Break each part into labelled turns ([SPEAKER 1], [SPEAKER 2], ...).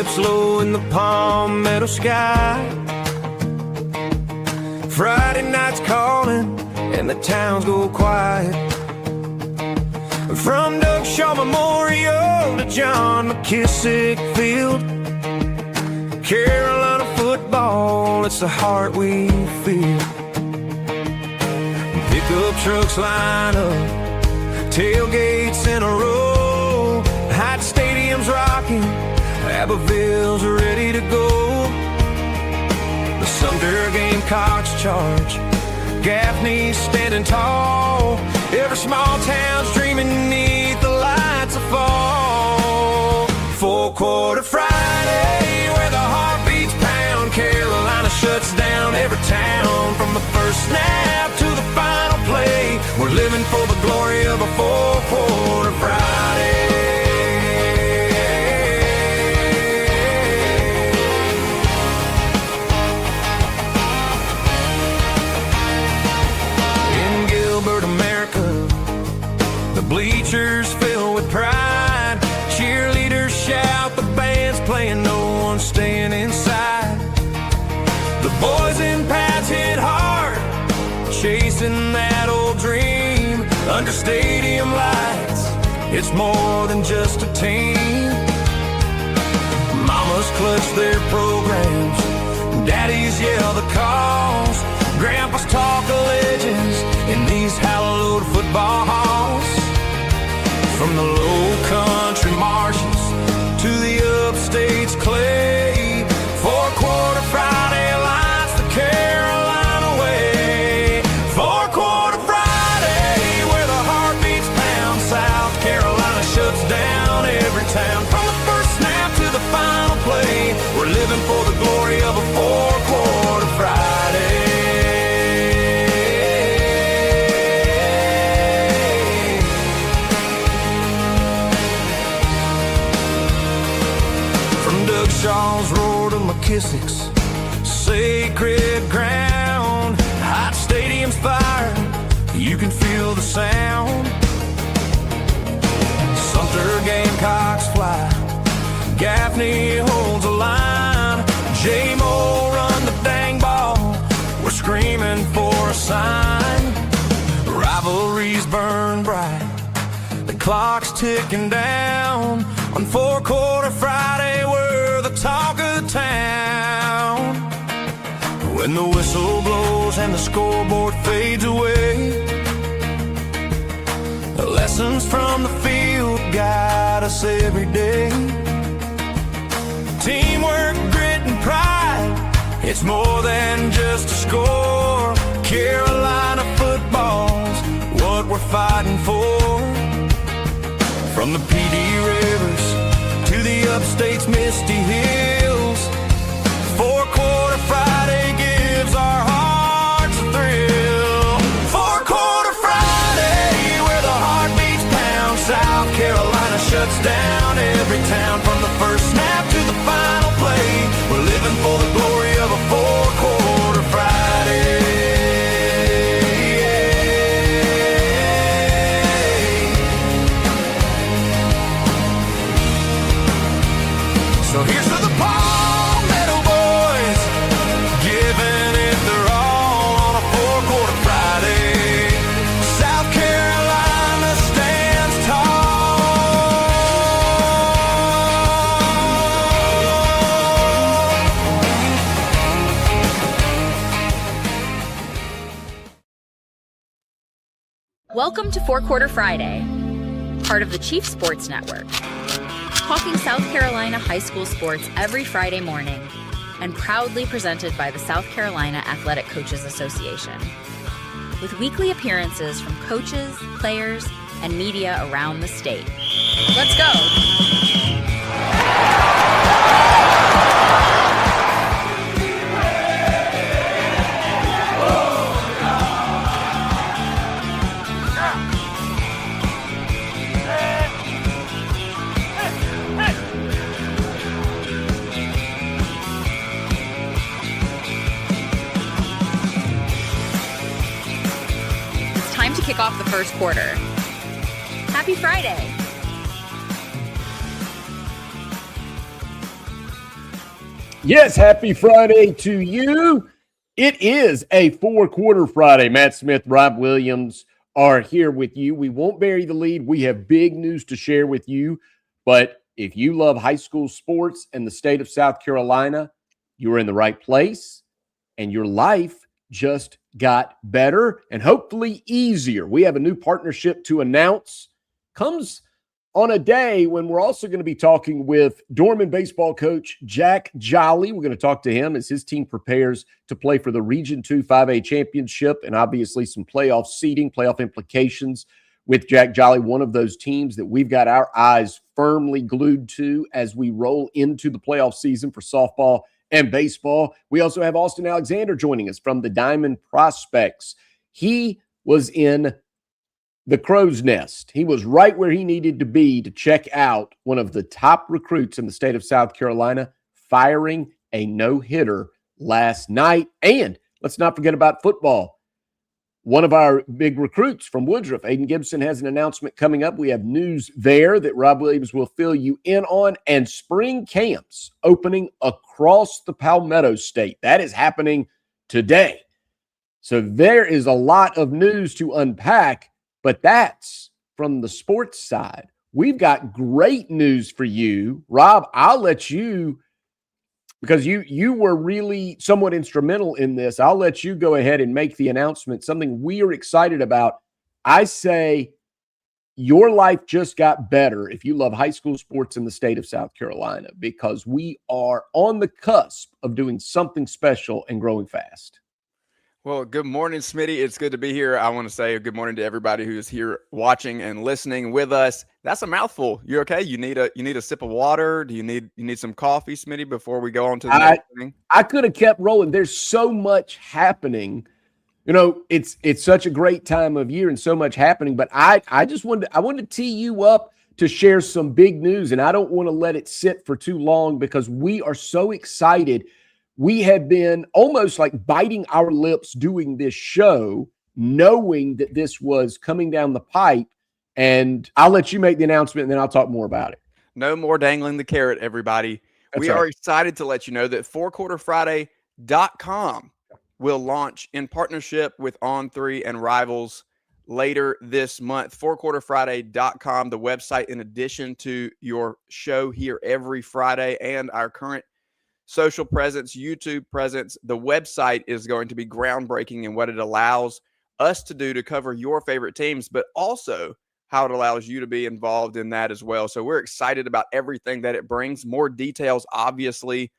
[SPEAKER 1] dips low in the palmetto sky. Friday night's calling and the towns go quiet. From Doug Shaw Memorial to John McKissick Field, Carolina football, it's the heart we feel. Pickup trucks line up, tailgates in a row, Hyatt Stadium's rocking, Abbeville's ready to go. The Sumter Gamecocks charge, Gaffney's standing tall, every small town's dreaming neath the lights of fall. Four-quarter Friday, where the heart beats pound, Carolina shuts down every town. From the first snap to the final play, we're living for the glory of a four-quarter Friday. In Gilbert, America, the bleachers fill with pride. Cheerleaders shout, the band's playing, no one's staying inside. The boys in pads hit hard, chasing that old dream. Under stadium lights, it's more than just a team. Mamas clutch their programs, daddies yell the calls, grandpas talk of legends in these hallowed football halls. From the low country marshes to the upstate's clay, four-quarter Friday lights the Carolina way. Four-quarter Friday, where the heart beats pound, South Carolina shuts down every town. From the first snap to the final play, we're living for the glory of a four-quarter Friday. Shaw's roar to McKissick's sacred ground. Hot stadium's fire, you can feel the sound. Sumter Gamecocks fly, Gaffney holds a line, J-Mo run the dang ball, we're screaming for a sign. Rivalries burn bright, the clock's ticking down. On four-quarter Friday, we're the talk of town. When the whistle blows and the scoreboard fades away, the lessons from the field guide us every day. Teamwork, grit, and pride, it's more than just a score. Carolina football's what we're fighting for. From the PD rivers to the upstate's misty hills, four-quarter Friday gives our hearts a thrill. Four-quarter Friday, where the heart beats pound, South Carolina shuts down every town. From the first snap to the final play, we're living for the glory of a four-quarter Friday. So here's to the Palmetto boys, giving it their all on a four-quarter Friday. South Carolina stands tall.
[SPEAKER 2] Welcome to Four-Quarter Friday, part of the Chief Sports Network. Talking South Carolina high school sports every Friday morning, and proudly presented by the South Carolina Athletic Coaches Association. With weekly appearances from coaches, players, and media around the state. Let's go! Kick off the first quarter. Happy Friday!
[SPEAKER 3] Yes, happy Friday to you. It is a four-quarter Friday. Matt Smith, Rob Williams are here with you. We won't bury the lead. We have big news to share with you. But if you love high school sports and the state of South Carolina, you're in the right place, and your life just got better and hopefully easier. We have a new partnership to announce. Comes on a day when we're also going to be talking with Dorman Baseball coach Jack Jolly. We're going to talk to him as his team prepares to play for the Region 2 5A championship, and obviously some playoff seeding, playoff implications with Jack Jolly, one of those teams that we've got our eyes firmly glued to as we roll into the playoff season for softball and baseball. We also have Austin Alexander joining us from the Diamond Prospects. He was in the crow's nest. He was right where he needed to be to check out one of the top recruits in the state of South Carolina, firing a no-hitter last night. And let's not forget about football. One of our big recruits from Woodruff, Aiden Gibson, has an announcement coming up. We have news there that Rob Williams will fill you in on, and spring camps opening across the Palmetto State. That is happening today. So there is a lot of news to unpack. But that's from the sports side. We've got great news for you. Rob, I'll let you, because you were really somewhat instrumental in this, I'll let you go ahead and make the announcement, something we are excited about. I say your life just got better if you love high school sports in the state of South Carolina, because we are on the cusp of doing something special and growing fast.
[SPEAKER 4] Well, good morning, Smitty. It's good to be here. I want to say good morning to everybody who is here watching and listening with us. That's a mouthful. You okay? You need a sip of water? Do you need some coffee, Smitty, before we go on to the next thing?
[SPEAKER 3] I could have kept rolling. There's so much happening. You know, it's such a great time of year and so much happening. But I wanted to tee you up to share some big news, and I don't want to let it sit for too long because we are so excited. We have been almost like biting our lips doing this show, knowing that this was coming down the pipe. And I'll let you make the announcement, and then I'll talk more about it.
[SPEAKER 4] No more dangling the carrot, everybody. We are excited to let you know that fourquarterfriday.com will launch in partnership with On3 and Rivals later this month. Fourquarterfriday.com, the website, in addition to your show here every Friday and our current social presence, YouTube presence. The website is going to be groundbreaking in what it allows us to do to cover your favorite teams, but also how it allows you to be involved in that as well. So we're excited about everything that it brings. More details, obviously,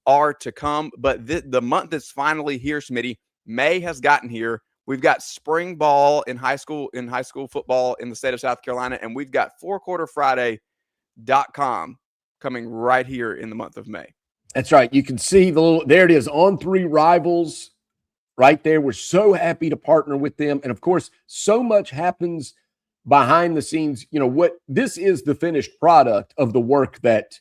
[SPEAKER 4] are to come, but the month is finally here, Smitty. May has gotten here. We've got spring ball in high school football in the state of South Carolina, and we've got fourquarterfriday.com coming right here in the month of May.
[SPEAKER 3] That's right. You can see there it is, On3 Rivals right there. We're so happy to partner with them. And of course, so much happens behind the scenes. You know, this is the finished product of the work that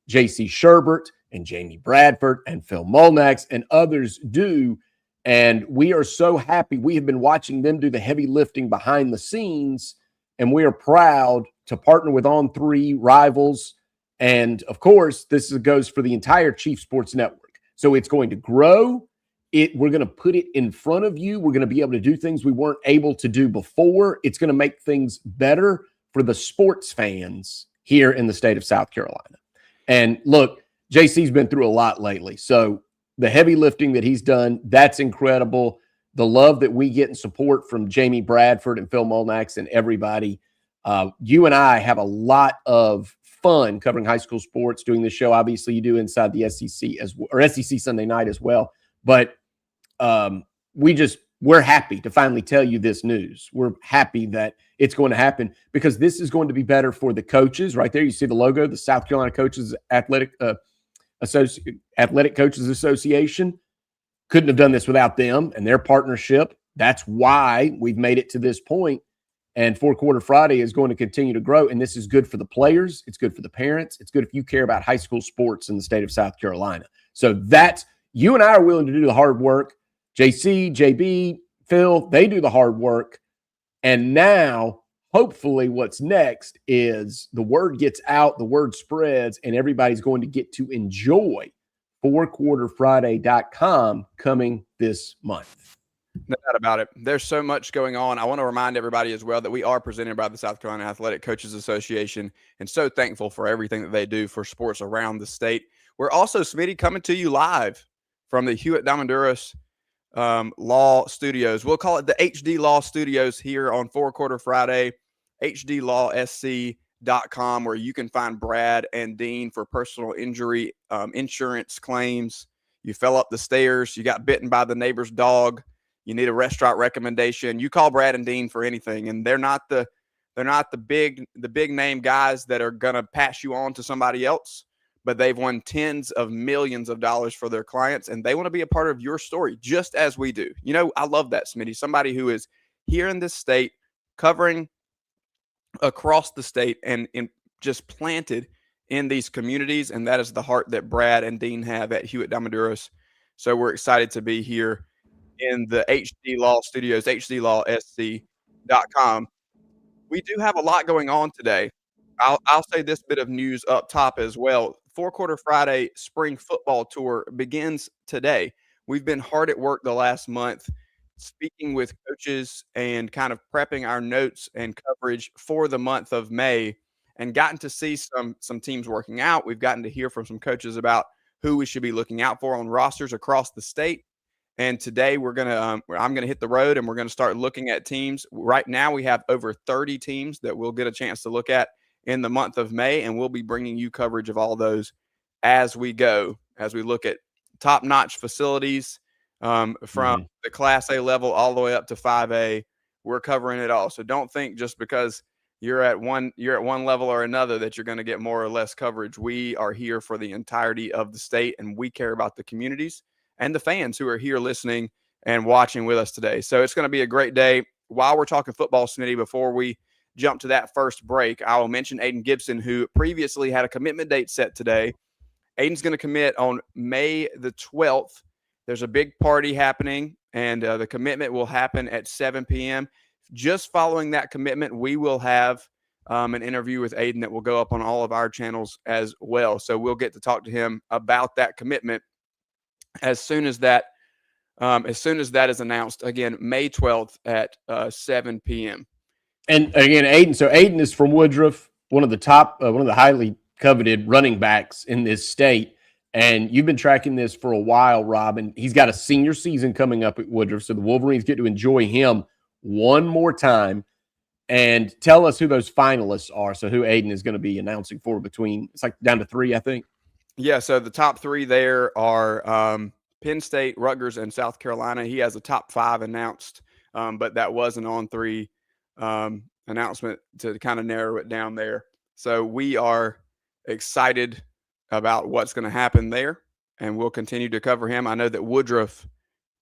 [SPEAKER 3] J.C. Sherbert and Jamie Bradford and Phil Molnax and others do. And we are so happy. We have been watching them do the heavy lifting behind the scenes, and we are proud to partner with On3 Rivals. And, of course, this goes for the entire Chief Sports Network. So it's going to grow. We're going to put it in front of you. We're going to be able to do things we weren't able to do before. It's going to make things better for the sports fans here in the state of South Carolina. And, look, JC's been through a lot lately. So the heavy lifting that he's done, that's incredible. The love that we get and support from Jamie Bradford and Phil Molnax and everybody. You and I have a lot of fun covering high school sports, doing this show. Obviously, you do inside the SEC or SEC Sunday night as well. But we're happy to finally tell you this news. We're happy that it's going to happen because this is going to be better for the coaches. Right there, you see the logo, the South Carolina Coaches Athletic Coaches Association. Couldn't have done this without them and their partnership. That's why we've made it to this point. And Four Quarter Friday is going to continue to grow. And this is good for the players. It's good for the parents. It's good if you care about high school sports in the state of South Carolina. So you and I are willing to do the hard work. JC, JB, Phil, they do the hard work. And now, hopefully, what's next is the word gets out, the word spreads, and everybody's going to get to enjoy fourquarterfriday.com coming this month.
[SPEAKER 4] No doubt about it. There's so much going on. I want to remind everybody as well that we are presented by the South Carolina Athletic Coaches Association, and so thankful for everything that they do for sports around the state. We're also, Smitty, coming to you live from the Hewitt-Diamonduras Law Studios. We'll call it the HD Law Studios here on Four Quarter Friday, hdlawsc.com, where you can find Brad and Dean for personal injury insurance claims. You fell up the stairs, you got bitten by the neighbor's dog, you need a restaurant recommendation, you call Brad and Dean for anything. And they're not the big name guys that are gonna pass you on to somebody else, but they've won tens of millions of dollars for their clients, and they want to be a part of your story just as we do. You know, I love that, Smitty. Somebody who is here in this state, covering across the state, and just planted in these communities, and that is the heart that Brad and Dean have at Hewitt-Diamonduras. So we're excited to be here in the HD Law Studios, hdlawsc.com. We do have a lot going on today. I'll say this bit of news up top as well. Four Quarter Friday Spring Football Tour begins today. We've been hard at work the last month, speaking with coaches and kind of prepping our notes and coverage for the month of May, and gotten to see some teams working out. We've gotten to hear from some coaches about who we should be looking out for on rosters across the state. And today I'm gonna hit the road, and we're gonna start looking at teams. Right now we have over 30 teams that we'll get a chance to look at in the month of May, and we'll be bringing you coverage of all those as we go, as we look at top-notch facilities from the Class A level all the way up to 5A. We're covering it all. So don't think just because you're at one level or another that you're going to get more or less coverage. We are here for the entirety of the state, and we care about the communities and the fans who are here listening and watching with us today. So it's going to be a great day. While we're talking football, Smitty, before we jump to that first break, I will mention Aiden Gibson, who previously had a commitment date set today. Aiden's going to commit on May the 12th. There's a big party happening, and the commitment will happen at 7 p.m. Just following that commitment, we will have an interview with Aiden that will go up on all of our channels as well. So we'll get to talk to him about that commitment as soon as that is announced. Again, May 12th at 7 p.m.
[SPEAKER 3] And again, Aiden. So Aiden is from Woodruff, one of the highly coveted running backs in this state. And you've been tracking this for a while, Rob. And he's got a senior season coming up at Woodruff, so the Wolverines get to enjoy him one more time. And tell us who those finalists are. So who Aiden is going to be announcing for between, it's like down to 3, I think.
[SPEAKER 4] Yeah. So the top 3 there are Penn State, Rutgers, and South Carolina. He has a top 5 announced, but that was an on 3 announcement to kind of narrow it down there. So we are excited about what's going to happen there, and we'll continue to cover him. I know that Woodruff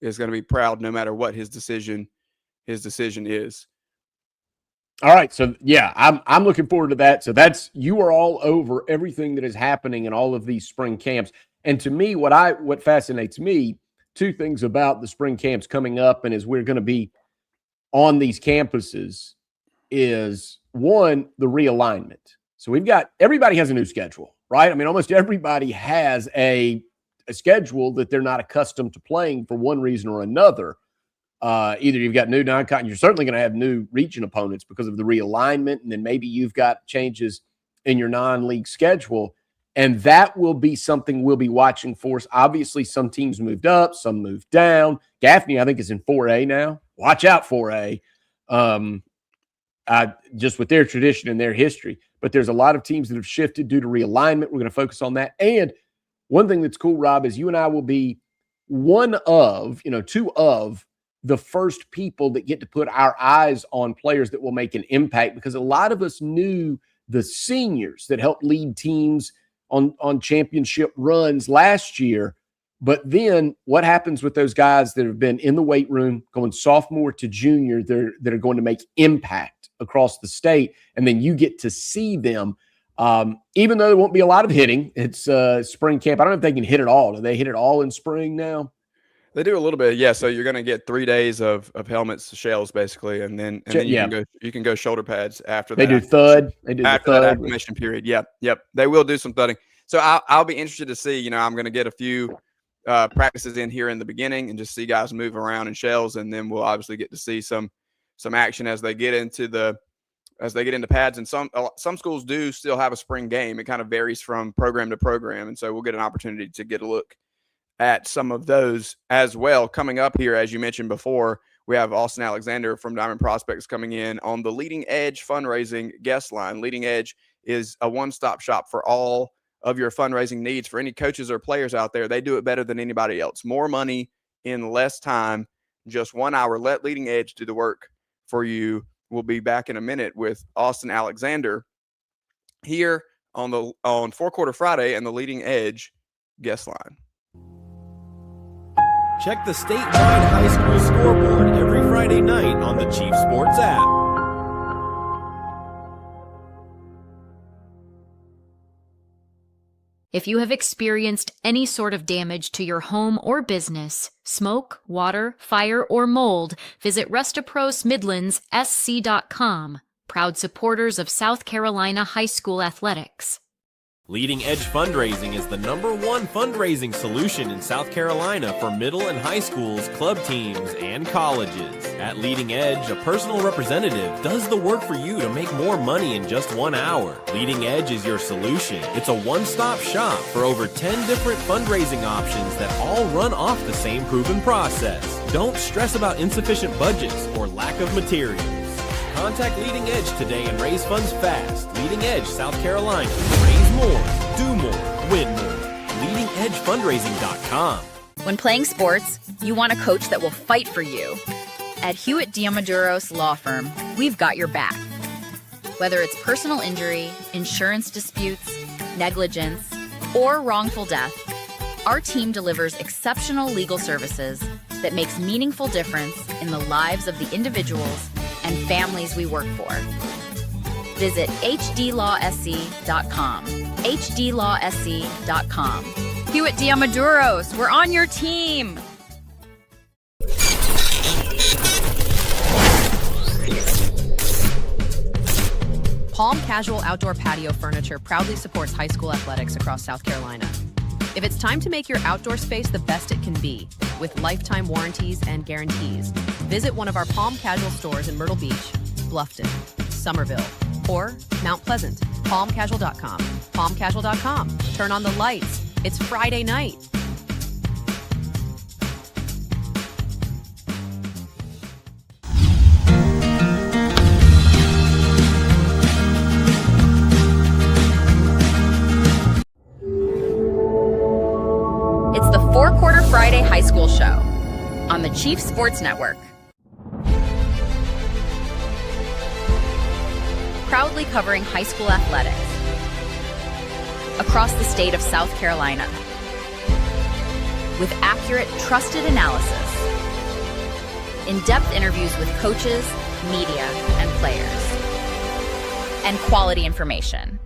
[SPEAKER 4] is going to be proud no matter what his decision is.
[SPEAKER 3] All right. So yeah, I'm looking forward to that. So you are all over everything that is happening in all of these spring camps. And to me, what fascinates me, 2 things about the spring camps coming up, and as we're going to be on these campuses, is one, the realignment. So everybody has a new schedule, right? I mean, almost everybody has a schedule that they're not accustomed to playing for one reason or another. Either you've got new non-con, you're certainly going to have new region opponents because of the realignment, and then maybe you've got changes in your non-league schedule, and that will be something we'll be watching for. Obviously, some teams moved up, some moved down. Gaffney, I think, is in 4A now. Watch out, 4A. Just with their tradition and their history. But there's a lot of teams that have shifted due to realignment. We're going to focus on that. And one thing that's cool, Rob, is you and I will be 2 of the first people that get to put our eyes on players that will make an impact, because a lot of us knew the seniors that helped lead teams on championship runs last year. But then what happens with those guys that have been in the weight room going sophomore to junior that are going to make impact across the state? And then you get to see them, even though there won't be a lot of hitting. It's spring camp. I don't know if they can hit it all. Do they hit it all in spring now?
[SPEAKER 4] They do a little bit, yeah. So you're going to get 3 days of helmets, shells, basically, and then you can go shoulder pads after that.
[SPEAKER 3] They do thud. They do
[SPEAKER 4] after
[SPEAKER 3] the thud.
[SPEAKER 4] that acclimation period. Yep. They will do some thudding. So I'll be interested to see. I'm going to get a few practices in here in the beginning and just see guys move around in shells, and then we'll obviously get to see some action as they get into pads. And some schools do still have a spring game. It kind of varies from program to program, and so we'll get an opportunity to get a look at some of those as well. Coming up here, as you mentioned before, we have Austin Alexander from Diamond Prospects coming in on the Leading Edge fundraising guest line. Leading Edge is a one-stop shop for all of your fundraising needs. For any coaches or players out there, they do it better than anybody else. More money in less time, just 1 hour. Let Leading Edge do the work for you. We'll be back in a minute with Austin Alexander here on Four Quarter Friday and the Leading Edge guest line.
[SPEAKER 5] Check the statewide high school scoreboard every Friday night on the Chief Sports app.
[SPEAKER 6] If you have experienced any sort of damage to your home or business, smoke, water, fire, or mold, visit RestaProsMidlandsSC.com, proud supporters of South Carolina high school athletics.
[SPEAKER 5] Leading Edge Fundraising is the #1 fundraising solution in South Carolina for middle and high schools, club teams, and colleges. At Leading Edge, a personal representative does the work for you to make more money in just 1 hour. Leading Edge is your solution. It's a one-stop shop for over 10 different fundraising options that all run off the same proven process. Don't stress about insufficient budgets or lack of materials. Contact Leading Edge today and raise funds fast. Leading Edge, South Carolina. Raise more, do more, win more. LeadingEdgeFundraising.com.
[SPEAKER 2] When playing sports, you want a coach that will fight for you. At Hewitt Diamaduros Law Firm, we've got your back. Whether it's personal injury, insurance disputes, negligence, or wrongful death, our team delivers exceptional legal services that makes meaningful difference in the lives of the individuals and families we work for. Visit hdlawsc.com. hdlawsc.com. Hewitt Diamaduros, we're on your team.
[SPEAKER 7] Palm Casual Outdoor Patio Furniture proudly supports high school athletics across South Carolina. If it's time to make your outdoor space the best it can be, with lifetime warranties and guarantees, visit one of our Palm Casual stores in Myrtle Beach, Bluffton, Somerville, or Mount Pleasant. PalmCasual.com. PalmCasual.com. Turn on the lights. It's Friday night.
[SPEAKER 2] It's the Four Quarter Friday High School Show on the Chief Sports Network. Proudly covering high school athletics across the state of South Carolina with accurate, trusted analysis, in-depth interviews with coaches, media, and players, and quality information.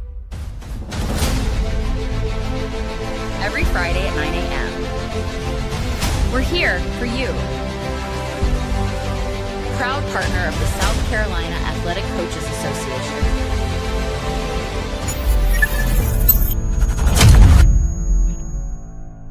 [SPEAKER 2] Every Friday at 9 a.m. We're here for you. Proud partner of the South Carolina Athletic Coaches Association.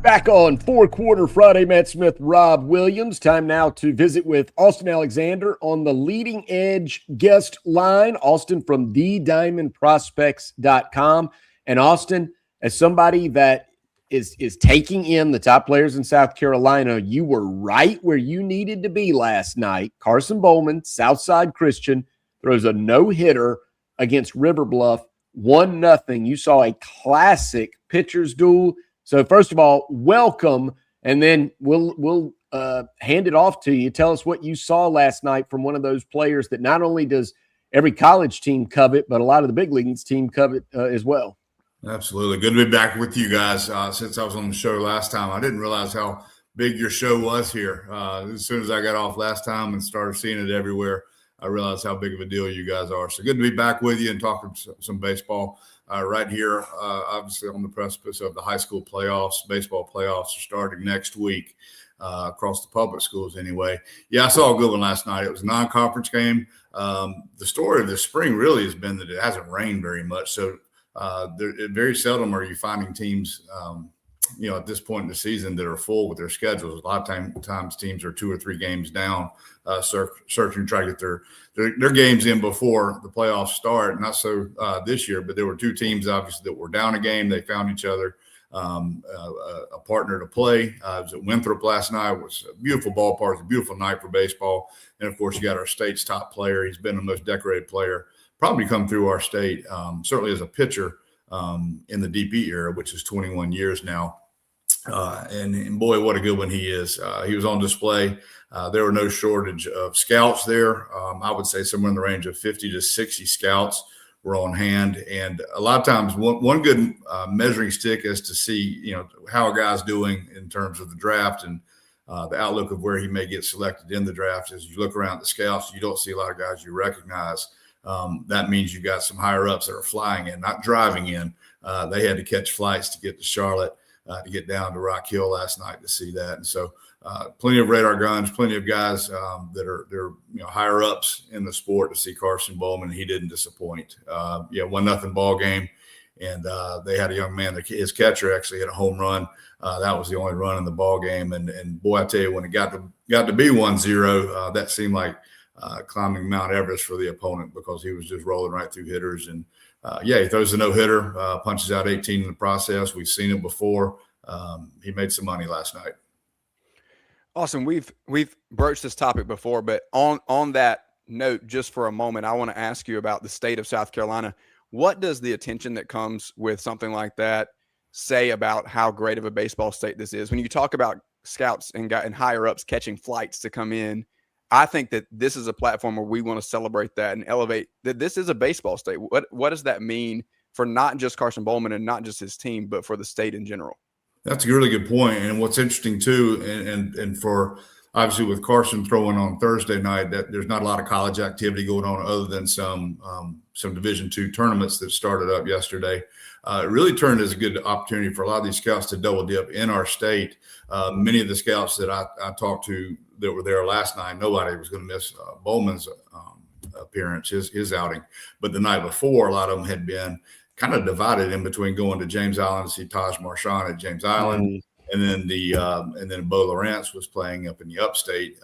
[SPEAKER 3] Back on Four Quarter Friday, Matt Smith, Rob Williams. Time now to visit with Austin Alexander on the Leading Edge guest line. Austin from thediamondprospects.com. And Austin, as somebody that is taking in the top players in South Carolina, you were right where you needed to be last night. Carson Bowman, Southside Christian, throws a no-hitter against River Bluff, 1-0. You saw a classic pitcher's duel. So first of all, welcome, and then we'll hand it off to you. Tell us what you saw last night from one of those players that not only does every college team covet, but a lot of the big leagues team covet as well.
[SPEAKER 8] Absolutely. Good to be back with you guys. Since I was on the show last time, I didn't realize how big your show was here. As soon as I got off last time and started seeing it everywhere, I realized how big of a deal you guys are. So good to be back with you and talking some baseball right here, obviously on the precipice of the high school playoffs. Baseball playoffs are starting next week across the public schools anyway. Yeah, I saw a good one last night. It was a non-conference game. The story of the spring really has been that it hasn't rained very much. So Very seldom are you finding teams, at this point in the season that are full with their schedules. A lot of times teams are 2 or 3 games down, searching to try to get their games in before the playoffs start. Not so this year, but there were 2 teams obviously that were down a game. They found each other, a partner to play. It was at Winthrop last night. It was a beautiful ballpark. It was a beautiful night for baseball. And of course, you got our state's top player. He's been the most decorated player probably come through our state, certainly as a pitcher in the DP era, which is 21 years now. And boy, what a good one he is. He was on display. There were no shortage of scouts there. I would say somewhere in the range of 50 to 60 scouts were on hand. And a lot of times one good measuring stick is to see, how a guy's doing in terms of the draft and the outlook of where he may get selected in the draft. As you look around the scouts, you don't see a lot of guys you recognize. That means you got some higher ups that are flying in, not driving in. They had to catch flights to get to Charlotte, to get down to Rock Hill last night to see that. And so plenty of radar guns, plenty of guys that are higher ups in the sport to see Carson Bowman. He didn't disappoint. 1-0 ball game. And they had a young man, his catcher actually hit a home run. That was the only run in the ball game. And boy, I tell you, when it got to be 1-0, that seemed like climbing Mount Everest for the opponent, because he was just rolling right through hitters. And he throws a no-hitter, punches out 18 in the process. We've seen it before. He made some money last night.
[SPEAKER 4] Awesome. We've broached this topic before, but on that note, just for a moment, I want to ask you about the state of South Carolina. What does the attention that comes with something like that say about how great of a baseball state this is? When you talk about scouts and higher ups catching flights to come in, I think that this is a platform where we want to celebrate that and elevate that this is a baseball state. What does that mean for not just Carson Bowman and not just his team, but for the state in general? That's
[SPEAKER 8] a really good point. And what's interesting too, and for obviously with Carson throwing on Thursday night, that there's not a lot of college activity going on other than some Division II tournaments that started up yesterday. It really turned as a good opportunity for a lot of these scouts to double dip in our state. Many of the scouts that I talked to that were there last night, nobody was going to miss Bowman's appearance, his outing. But the night before, a lot of them had been kind of divided in between going to James Island to see Taj Marchand at James Island. And then Bo Lawrence was playing up in the upstate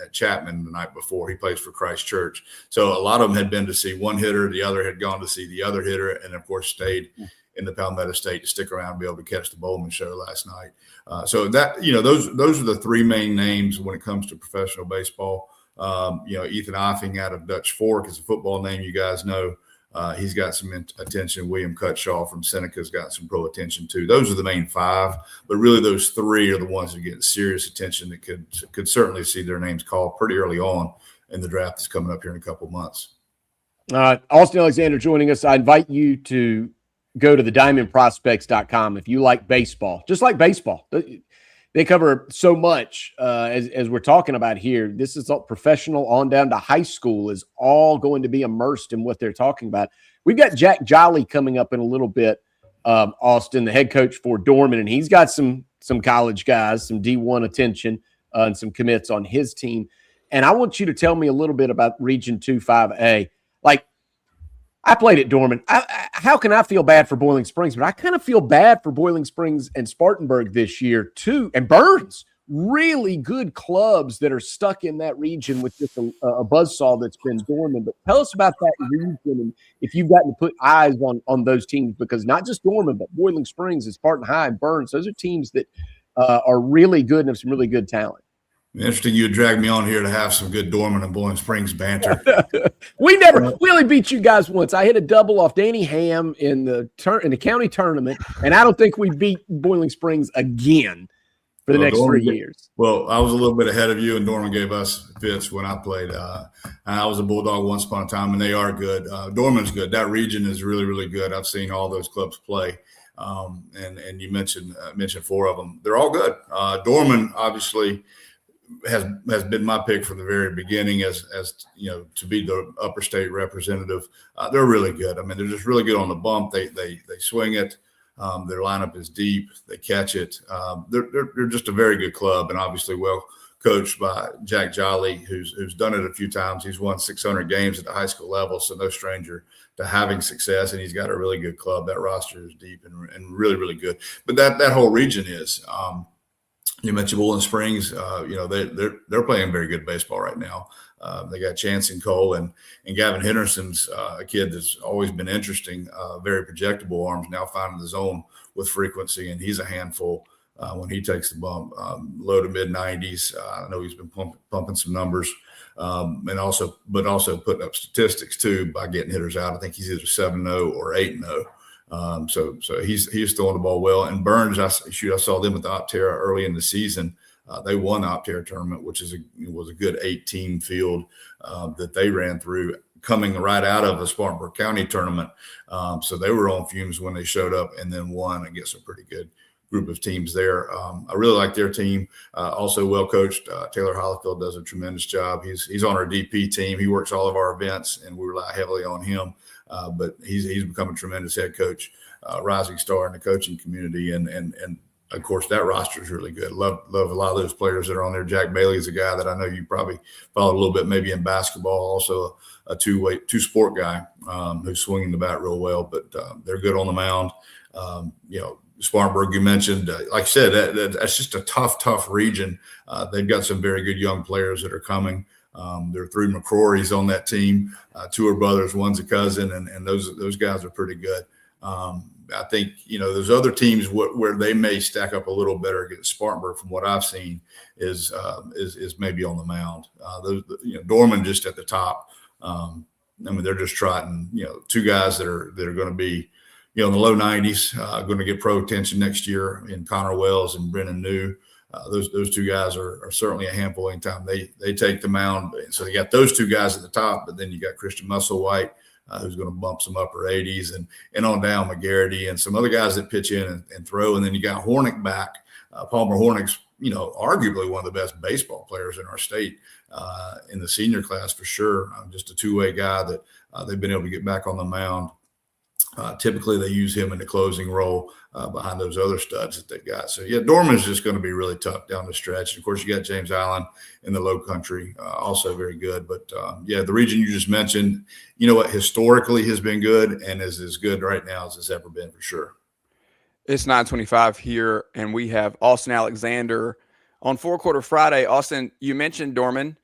[SPEAKER 8] at Chapman the night before. He plays for Christ Church. So a lot of them had been to see one hitter. The other had gone to see the other hitter, and of course stayed in the Palmetto State to stick around and be able to catch the Bowman show last night. So that, those are the 3 main names when it comes to professional baseball. Ethan Offing out of Dutch Fork is a football name you guys know. He's got some attention. William Cutshaw from Seneca's got some pro attention too. Those are the main 5, but really those 3 are the ones that get serious attention that could certainly see their names called pretty early on in the draft that's coming up here in a couple of months.
[SPEAKER 3] Austin Alexander joining us. I invite you to go to the diamondprospects.com if you like baseball, just like baseball. They cover so much as we're talking about here. This is all professional on down to high school is all going to be immersed in what they're talking about. We've got Jack Jolly coming up in a little bit, Austin, the head coach for Dorman, and he's got some college guys, some D1 attention, and some commits on his team. And I want you to tell me a little bit about Region 2 5A. Like, I played at Dorman. How can I feel bad for Boiling Springs? But I kind of feel bad for Boiling Springs and Spartanburg this year, too. And Burns, really good clubs that are stuck in that region with just a buzzsaw that's been Dorman. But tell us about that region and if you've gotten to put eyes on those teams, because not just Dorman, but Boiling Springs and Spartan High and Burns, those are teams that are really good and have some really good talent.
[SPEAKER 8] Interesting you dragged me on here to have some good Dorman and Boiling Springs banter.
[SPEAKER 3] We only beat you guys once. I hit a double off Danny Ham in the county tournament, and I don't think we beat Boiling Springs again for the next Dorman 3 years.
[SPEAKER 8] Well, I was a little bit ahead of you, and Dorman gave us fits when I played. I was a Bulldog once upon a time, and they are good. Dorman's good. That region is really, really good. I've seen all those clubs play. And you mentioned 4 of them. They're all good. Dorman, obviously, has been my pick from the very beginning as to be the upper state representative. They're really good. I mean, they're just really good on the bump. They swing it. Their lineup is deep. They catch it. They're just a very good club, and obviously well coached by Jack Jolly, who's done it a few times. He's won 600 games at the high school level, so no stranger to having success. And he's got a really good club. That roster is deep and really, really good. But that whole region is. You mentioned Bowling Springs. They're playing very good baseball right now. They got Chance and Cole and Gavin Henderson's a kid that's always been interesting, very projectable arms, now finding the zone with frequency, and he's a handful when he takes the bump. Low to mid 90s. I know he's been pumping some numbers, but also putting up statistics too by getting hitters out. I think he's either 7-0 or 8-0. So he's throwing the ball well. And Burns, I saw them at the Optera early in the season. They won the Optera tournament, which was a good 8-team field that they ran through, coming right out of the Spartanburg County tournament. So they were on fumes when they showed up, and then won against a pretty good group of teams there. I really like their team. Also well coached. Taylor Hollifield does a tremendous job. He's on our DP team. He works all of our events, and we rely heavily on him. But he's become a tremendous head coach, rising star in the coaching community, and of course that roster is really good. Love a lot of those players that are on there. Jack Bailey is a guy that I know you probably followed a little bit, maybe in basketball. Also a two-sport guy who's swinging the bat real well. But they're good on the mound. Spartanburg, you mentioned, like I said, that's just a tough region. They've got some very good young players that are coming. There are 3 McCrory's on that team. 2 are brothers, one's a cousin, and those guys are pretty good. I think, those other teams where they may stack up a little better against Spartanburg, from what I've seen, is maybe on the mound. Dorman just at the top. They're just trotting, 2 guys that are going to be, in the low 90s, going to get pro attention next year in Connor Wells and Brennan New. Those 2 guys are certainly a handful anytime they take the mound. So you got those 2 guys at the top, but then you got Christian Musselwhite, who's going to bump some upper 80s, and on down McGarity and some other guys that pitch in and throw. And then you got Hornick back. Palmer Hornick's, arguably one of the best baseball players in our state in the senior class for sure. Just a two-way guy that they've been able to get back on the mound. Typically, they use him in the closing role behind those other studs that they've got. So, Dorman's just going to be really tough down the stretch. And of course, you got James Allen in the low country, also very good. But, the region you just mentioned, historically has been good and is as good right now as it's ever been for sure.
[SPEAKER 4] It's 9:25 here, and we have Austin Alexander on 4-Quarter Friday. Austin, you mentioned Dorman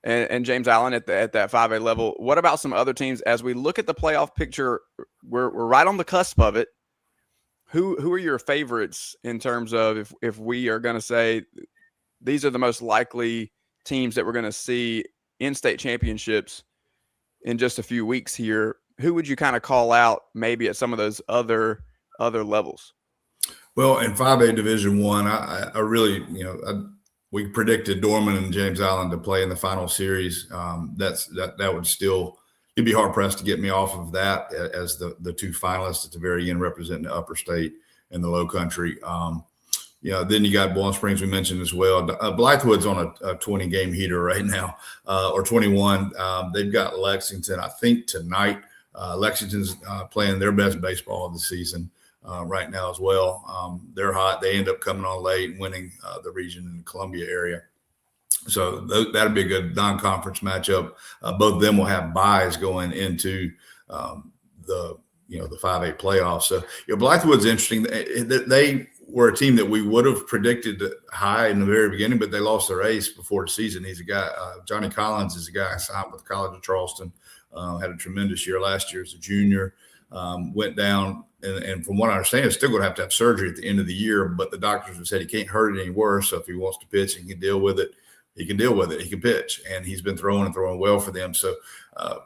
[SPEAKER 4] and James Allen at that 5A level. What about some other teams? As we look at the playoff picture, we're right on the cusp of it. Who are your favorites in terms of if we are going to say these are the most likely teams that we're going to see in state championships in just a few weeks here? Who would you kind of call out maybe at some of those other levels?
[SPEAKER 8] Well, in 5A Division I, I really, we predicted Dorman and James Allen to play in the final series. That would still, you'd be hard pressed to get me off of that as the 2 finalists at the very end representing the upper state and the low country. Then you got Bowling Springs, we mentioned as well. Blythewood's on a 20-game heater right now, or 21. They've got Lexington, I think, tonight. Lexington's playing their best baseball of the season right now as well. They're hot. They end up coming on late and winning the region in the Columbia area. So that'll be a good non-conference matchup. Both of them will have buys going into the 5A playoffs. So Blythewood's interesting. They were a team that we would have predicted high in the very beginning, but they lost their ace before the season. He's a guy. Johnny Collins is a guy signed with the College of Charleston. Had a tremendous year last year as a junior. Went down, and from what I understand, is still going to have surgery at the end of the year. But the doctors have said he can't hurt it any worse. So if he wants to pitch and he can deal with it, he can deal with it. He can pitch, and he's been throwing well for them. So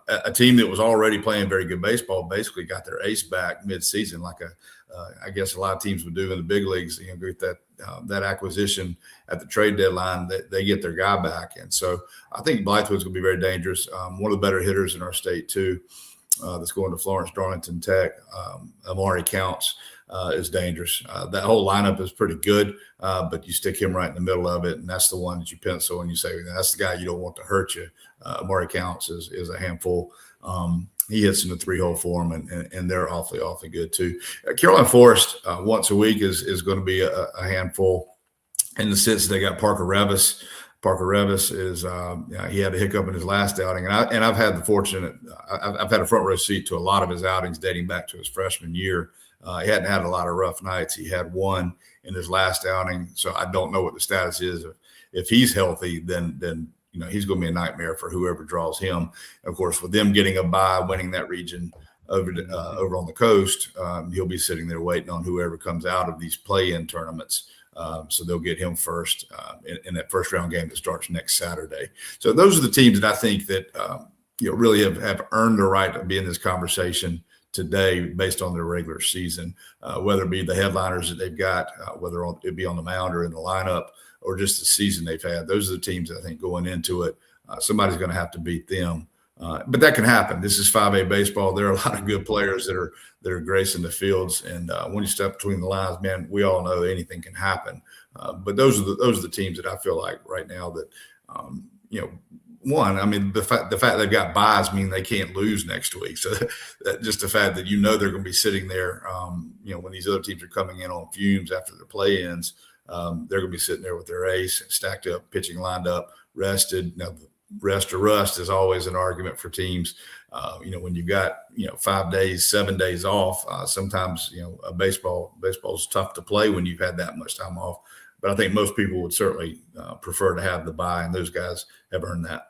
[SPEAKER 8] a team that was already playing very good baseball basically got their ace back mid-season, like I guess a lot of teams would do in the big leagues. Get that acquisition at the trade deadline, they get their guy back. And so I think Blythewood's going to be very dangerous. One of the better hitters in our state too. That's going to Florence Darlington Tech. Amari Counts is dangerous. That whole lineup is pretty good, but you stick him right in the middle of it, and that's the one that you pencil and you say, that's the guy you don't want to hurt you. Amari Counts is a handful. He hits in the 3-hole for him, and they're awfully good too. Carolina Forest once a week is going to be a handful in the sense they got Parker Revis Parker Revis is he had a hiccup in his last outing, and I've had the fortunate I've had a front row seat to a lot of his outings dating back to his freshman year. He hadn't had a lot of rough nights. He had one in his last outing, so I don't know what the status is. If he's healthy, then he's going to be a nightmare for whoever draws him. Of course, with them getting a bye, winning that region over on the coast, he'll be sitting there waiting on whoever comes out of these play-in tournaments. So they'll get him first in that first round game that starts next Saturday. So those are the teams that I think that really have earned the right to be in this conversation today based on their regular season, whether it be the headliners that they've got, whether it be on the mound or in the lineup, or just the season they've had. Those are the teams that I think going into it, somebody's going to have to beat them. But that can happen. This is 5A baseball. There are a lot of good players that are gracing the fields, and when you step between the lines, man, we all know anything can happen. But those are the teams that I feel like right now that one, I mean, the fact they've got buys mean they can't lose next week. So that just the fact that they're going to be sitting there, when these other teams are coming in on fumes after their play-ins, they're going to be sitting there with their ace stacked up, pitching lined up, rested. Now, rest or rust is always an argument for teams. When you've got 5 days, 7 days off, sometimes baseball's tough to play when you've had that much time off. But I think most people would certainly prefer to have the bye, and those guys have earned that.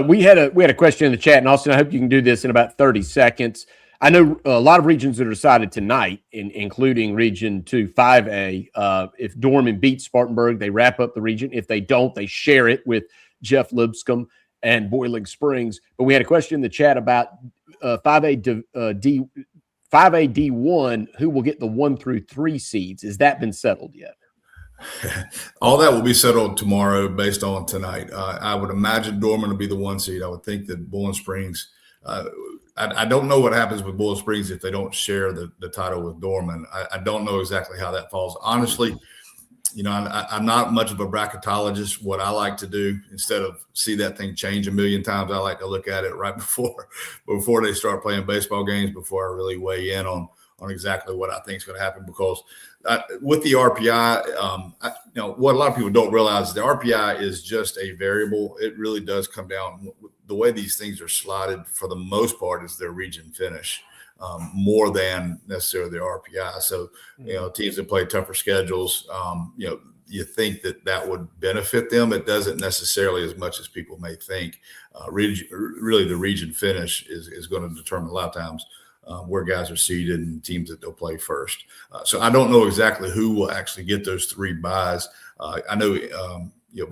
[SPEAKER 3] We had a question in the chat, and Austin, I hope you can do this in about 30 seconds. I know a lot of regions that are decided tonight, including Region 2 5A. If Dorman beats Spartanburg, they wrap up the region. If they don't, they share it with Jeff Lipscomb and Boiling Springs. But we had a question in the chat about 5A D1, who will get the 1 through 3 seeds. Has that been settled yet?
[SPEAKER 8] All that will be settled tomorrow based on tonight. I would imagine Dorman will be the 1 seed. I would think that Boiling Springs, I don't know what happens with Boiling Springs if they don't share the title with Dorman. I don't know exactly how that falls. Honestly, I'm not much of a bracketologist. What I like to do, instead of see that thing change a million times, I like to look at it right before they start playing baseball games, before I really weigh in on exactly what I think is going to happen. Because with the RPI, what a lot of people don't realize is the RPI is just a variable. It really does come down. The way these things are slotted, for the most part, is their region finish. More than necessarily the RPI. So, teams that play tougher schedules, you think that would benefit them. It doesn't necessarily as much as people may think. Really, the region finish is going to determine a lot of times where guys are seeded and teams that they'll play first. So I don't know exactly who will actually get those 3 buys. I know,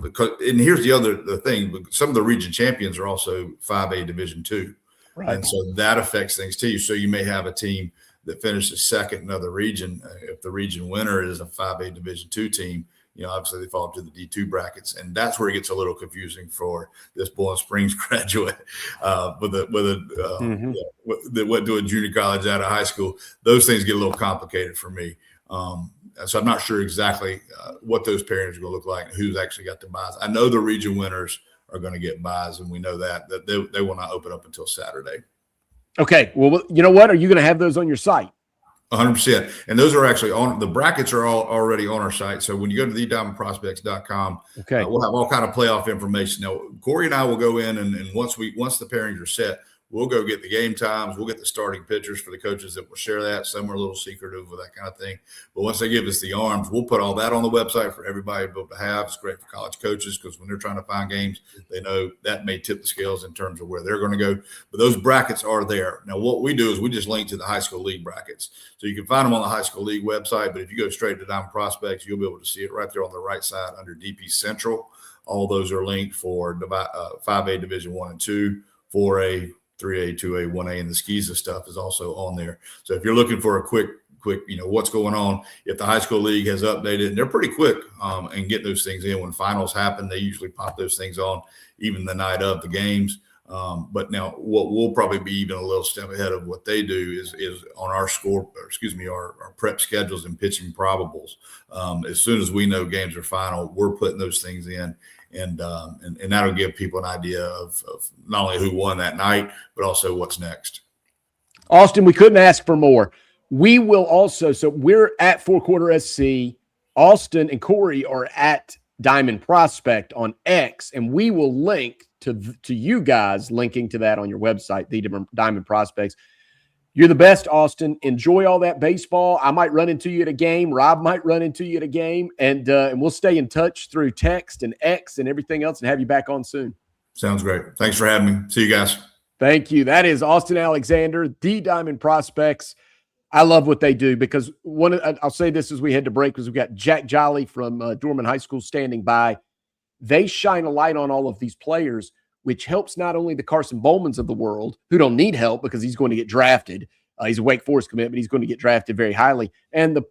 [SPEAKER 8] because, and here's the thing, some of the region champions are also 5A Division 2. Right. And so that affects things too. So you may have a team that finishes second in another region. If the region winner is a 5A Division 2 team, obviously they fall to the D2 brackets, and that's where it gets a little confusing for this Boiling Springs graduate that went to a junior college out of high school. Those things get a little complicated for me. So I'm not sure exactly what those pairings are going to look like and who's actually got the buys. I know the region winners are going to get buys, and we know that they will not open up until Saturday.
[SPEAKER 3] Okay. Well, you know what? Are you going to have those on your site?
[SPEAKER 8] 100%. And those are actually on the brackets are all already on our site. So when you go to thediamondprospects.com,
[SPEAKER 3] okay,
[SPEAKER 8] we'll have all kind of playoff information. Now, Corey and I will go in and once the pairings are set, we'll go get the game times. We'll get the starting pitchers for the coaches that will share that. Some are a little secretive with that kind of thing. But once they give us the arms, we'll put all that on the website for everybody to be able to have. It's great for college coaches because when they're trying to find games, they know that may tip the scales in terms of where they're going to go. But those brackets are there. Now, what we do is we just link to the high school league brackets. So you can find them on the high school league website. But if you go straight to Diamond Prospects, you'll be able to see it right there on the right side under DP Central. All those are linked for 5A Division 1 and 2, 4A, 3A, 2A, 1A, and the SCISA stuff is also on there. So if you're looking for a quick, what's going on, if the high school league has updated, and they're pretty quick and get those things in. When finals happen, they usually pop those things on even the night of the games. But now what we'll probably be even a little step ahead of what they do is on our our prep schedules and pitching probables. As soon as we know games are final, we're putting those things in. And that'll give people an idea of not only who won that night, but also what's next.
[SPEAKER 3] Austin, we couldn't ask for more. We will also, so we're at Four Quarter SC. Austin and Corey are at Diamond Prospect on X, and we will link to you guys linking to that on your website, the Diamond Prospects. You're the best, Austin. Enjoy all that baseball. I might run into you at a game. Rob might run into you at a game, and we'll stay in touch through text and X and everything else and have you back on soon.
[SPEAKER 8] Sounds great. Thanks for having me. See you guys.
[SPEAKER 3] Thank you. That is Austin Alexander, the Diamond Prospects. I love what they do because I'll say this as we head to break because we've got Jack Jolly from Dorman High School standing by. They shine a light on all of these players, which helps not only the Carson Bowmans of the world, who don't need help because he's going to get drafted. He's a Wake Forest commit, but he's going to get drafted very highly. And the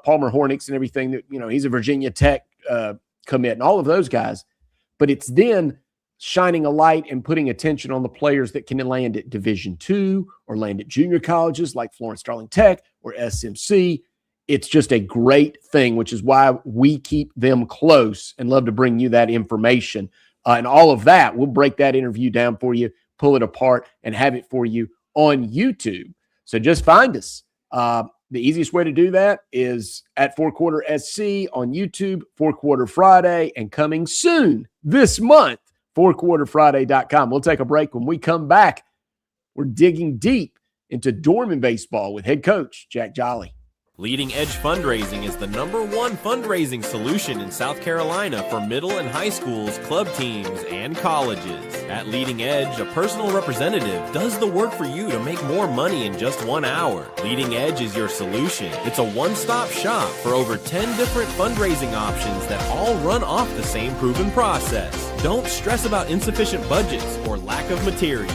[SPEAKER 3] Palmer Hornicks and everything that, he's a Virginia Tech commit and all of those guys. But it's then shining a light and putting attention on the players that can land at Division II or land at junior colleges like Florence Starling Tech or SMC. It's just a great thing, which is why we keep them close and love to bring you that information. And all of that, we'll break that interview down for you, pull it apart, and have it for you on YouTube. So just find us. The easiest way to do that is at 4 Quarter SC on YouTube, 4 Quarter Friday, and coming soon this month, 4quarterfriday.com. We'll take a break. When we come back, we're digging deep into Dorman Baseball with head coach Jack Jolly.
[SPEAKER 5] Leading Edge Fundraising is the #1 fundraising solution in South Carolina for middle and high schools, club teams, and colleges. At Leading Edge, a personal representative does the work for you to make more money in just 1 hour. Leading Edge is your solution. It's a one-stop shop for over 10 different fundraising options that all run off the same proven process. Don't stress about insufficient budgets or lack of materials.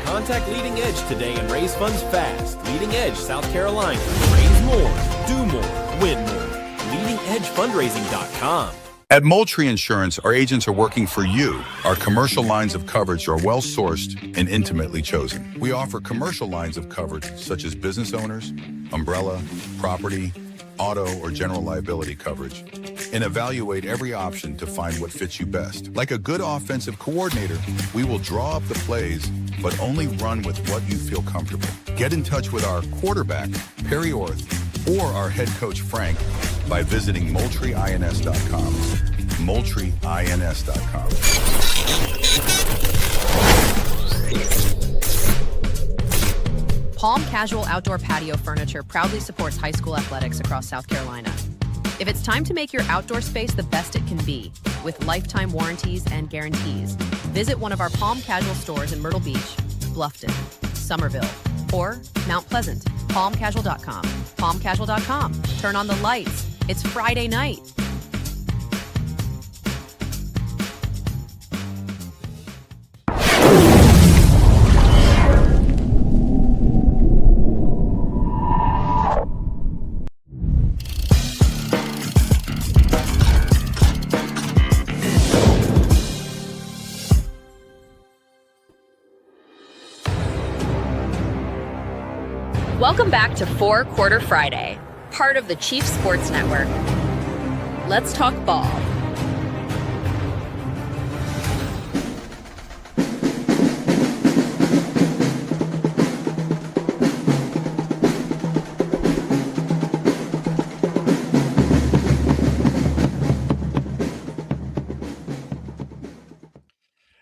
[SPEAKER 5] Contact Leading Edge today and raise funds fast. Leading Edge, South Carolina. Raise more, do more, win more. LeadingEdgeFundraising.com.
[SPEAKER 9] At Moultrie Insurance, our agents are working for you. Our commercial lines of coverage are well-sourced and intimately chosen. We offer commercial lines of coverage such as business owners, umbrella, property, auto, or general liability coverage, and evaluate every option to find what fits you best. Like a good offensive coordinator, we will draw up the plays, but only run with what you feel comfortable. Get in touch with our quarterback, Perry Orth, or our head coach, Frank, by visiting MoultrieINS.com. MoultrieINS.com.
[SPEAKER 7] Palm Casual Outdoor Patio Furniture proudly supports high school athletics across South Carolina. If it's time to make your outdoor space the best it can be, with lifetime warranties and guarantees, visit one of our Palm Casual stores in Myrtle Beach, Bluffton, Somerville, or Mount Pleasant. PalmCasual.com. PalmCasual.com. Turn on the lights. It's Friday night.
[SPEAKER 2] Welcome back to 4 Quarter Friday, part of the Chief Sports Network. Let's talk ball.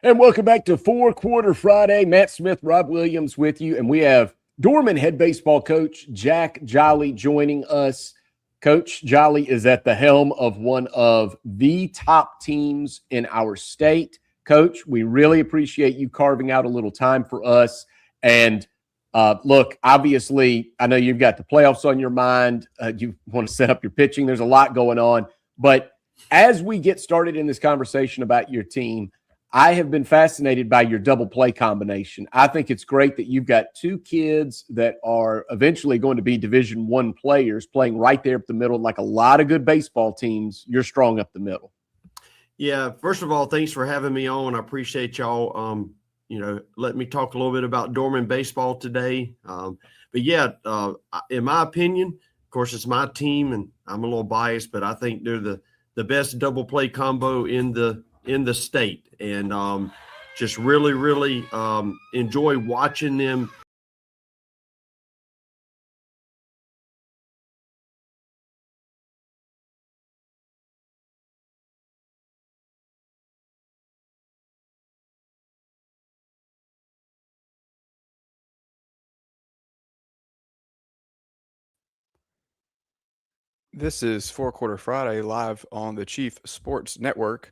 [SPEAKER 3] And welcome back to 4 Quarter Friday. Matt Smith, Rob Williams with you, and we have Dorman head baseball coach Jack Jolly joining us. Coach Jolly is at the helm of one of the top teams in our state. Coach, we really appreciate you carving out a little time for us. And look, obviously, I know you've got the playoffs on your mind. You want to set up your pitching. There's a lot going on. But as we get started in this conversation about your team, I have been fascinated by your double play combination. I think it's great that you've got two kids that are eventually going to be Division I players playing right there up the middle. Like a lot of good baseball teams, you're strong up the middle.
[SPEAKER 10] Yeah, first of all, thanks for having me on. I appreciate y'all, let me talk a little bit about Dorman Baseball today. In my opinion, of course, it's my team, and I'm a little biased, but I think they're the best double play combo in the state, and just really enjoy watching them
[SPEAKER 4] This is Four Quarter Friday live on the Chief Sports Network,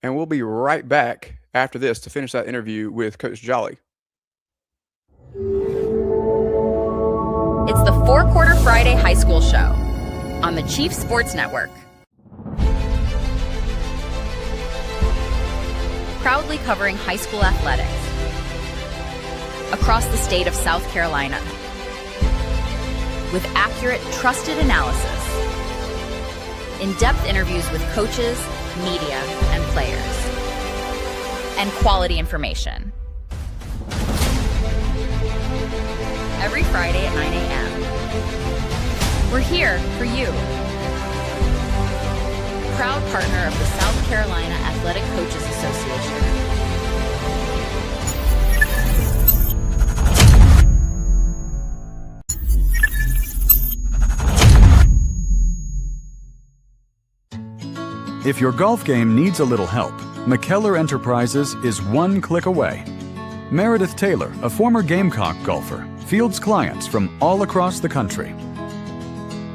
[SPEAKER 4] and we'll be right back after this to finish that interview with Coach Jolly.
[SPEAKER 2] It's the Four Quarter Friday High School Show on the Chief Sports Network. Proudly covering high school athletics across the state of South Carolina with accurate, trusted analysis, in-depth interviews with coaches, media, and players, and quality information. Every Friday at 9 a.m. We're here for you. Proud partner of the South Carolina Athletic Coaches Association.
[SPEAKER 11] If your golf game needs a little help, McKellar Enterprises is one click away. Meredith Taylor, a former Gamecock golfer, fields clients from all across the country.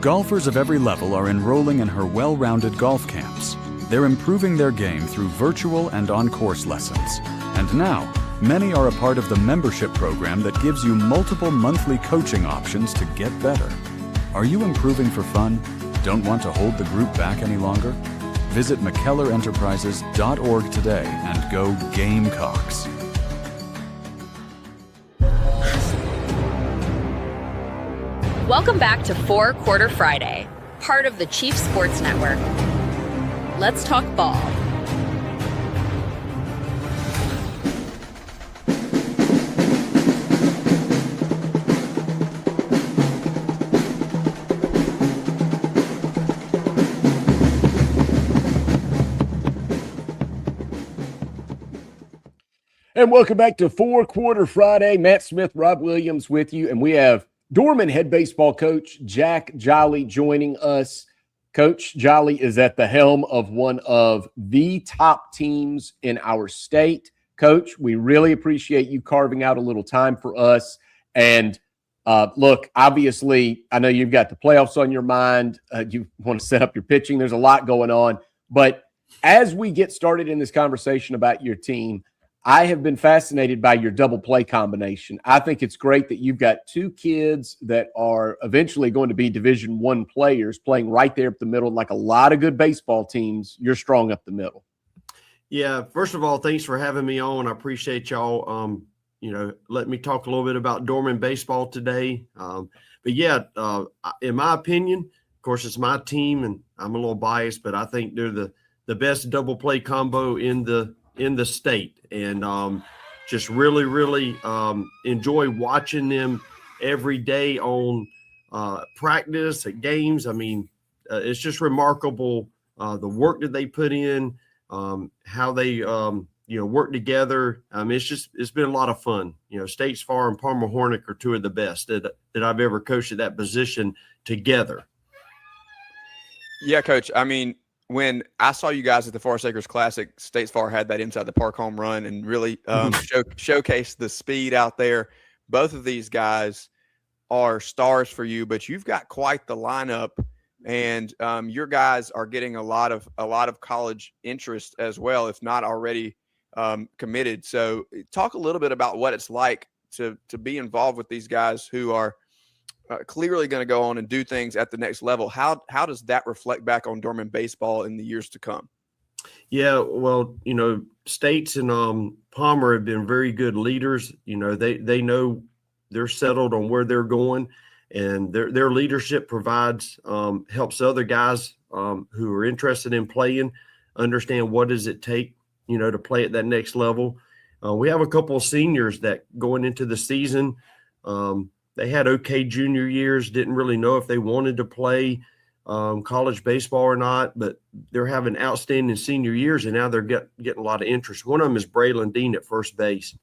[SPEAKER 11] Golfers of every level are enrolling in her well-rounded golf camps. They're improving their game through virtual and on-course lessons. And now, many are a part of the membership program that gives you multiple monthly coaching options to get better. Are you improving for fun? Don't want to hold the group back any longer? Visit McKellarEnterprises.org today and go Gamecocks.
[SPEAKER 2] Welcome back to Four Quarter Friday, part of the Chief Sports Network. Let's talk ball.
[SPEAKER 3] And welcome back to Four Quarter Friday. Matt Smith, Rob Williams with you. And we have Dorman head baseball coach Jack Jolly joining us. Coach Jolly is at the helm of one of the top teams in our state. Coach, we really appreciate you carving out a little time for us. And look, obviously, I know you've got the playoffs on your mind. You want to set up your pitching. There's a lot going on. But as we get started in this conversation about your team, I have been fascinated by your double play combination. I think it's great that you've got two kids that are eventually going to be Division I players playing right there up the middle. Like a lot of good baseball teams, you're strong up the middle.
[SPEAKER 10] Yeah, first of all, thanks for having me on. I appreciate y'all, let me talk a little bit about Dorman Baseball today. In my opinion, of course, it's my team, and I'm a little biased, but I think they're the best double play combo in the state, and just really enjoy watching them every day on practice at games. I mean, it's just remarkable the work that they put in, how they work together. It's been a lot of fun. States Far and Palmer Hornick are two of the best that I've ever coached at that position together.
[SPEAKER 4] Yeah, Coach. I mean, when I saw you guys at the Forest Acres Classic, States Far had that inside the park home run and really showcased the speed out there. Both of these guys are stars for you, but you've got quite the lineup, and your guys are getting a lot of college interest as well, if not already committed. So talk a little bit about what it's like to be involved with these guys who are clearly going to go on and do things at the next level. How does that reflect back on Dorman baseball in the years to come?
[SPEAKER 10] Yeah, well, States and Palmer have been very good leaders. They know they're settled on where they're going, and their leadership provides helps other guys who are interested in playing understand what does it take, to play at that next level. We have a couple of seniors that going into the season, they had okay junior years, didn't really know if they wanted to play college baseball or not, but they're having outstanding senior years, and now they're getting a lot of interest. One of them is Braylon Dean at first base.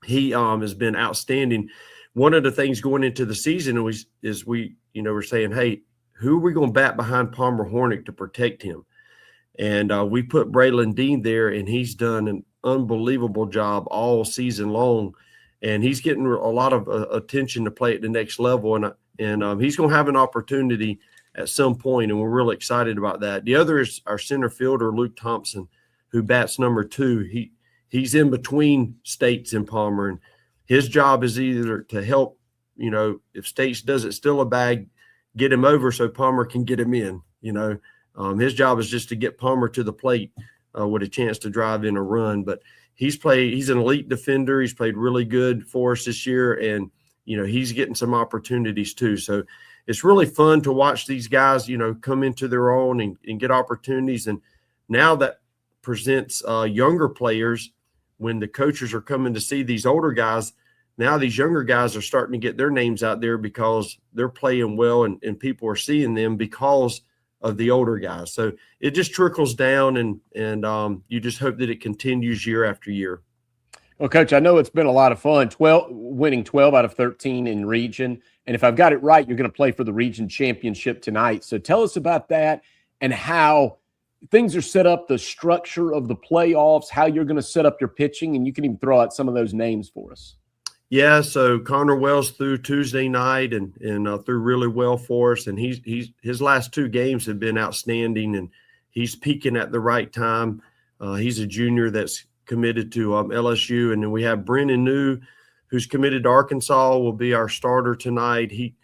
[SPEAKER 10] He has been outstanding. One of the things going into the season is we're saying, hey, who are we going to bat behind Palmer Hornick to protect him? And we put Braylon Dean there, and he's done an unbelievable job all season long. And he's getting a lot of attention to play at the next level. And he's going to have an opportunity at some point, and we're really excited about that. The other is our center fielder, Luke Thompson, who bats number 2. He's in between States and Palmer, and his job is either to help, if States doesn't steal a bag, get him over so Palmer can get him in. His job is just to get Palmer to the plate with a chance to drive in a run. But he's an elite defender. He's played really good for us this year, and he's getting some opportunities too. So it's really fun to watch these guys, come into their own and get opportunities. And now that presents younger players when the coaches are coming to see these older guys. Now these younger guys are starting to get their names out there because they're playing well and people are seeing them because of the older guys. So it just trickles down and you just hope that it continues year after year.
[SPEAKER 3] Well, Coach, I know it's been a lot of fun, winning 12 out of 13 in region. And if I've got it right, you're going to play for the region championship tonight. So tell us about that and how things are set up, the structure of the playoffs, how you're going to set up your pitching, and you can even throw out some of those names for us.
[SPEAKER 10] Yeah, so Connor Wells threw Tuesday night and threw really well for us. And his last 2 games have been outstanding, and he's peaking at the right time. He's a junior that's committed to LSU. And then we have Brennan New, who's committed to Arkansas, will be our starter tonight. He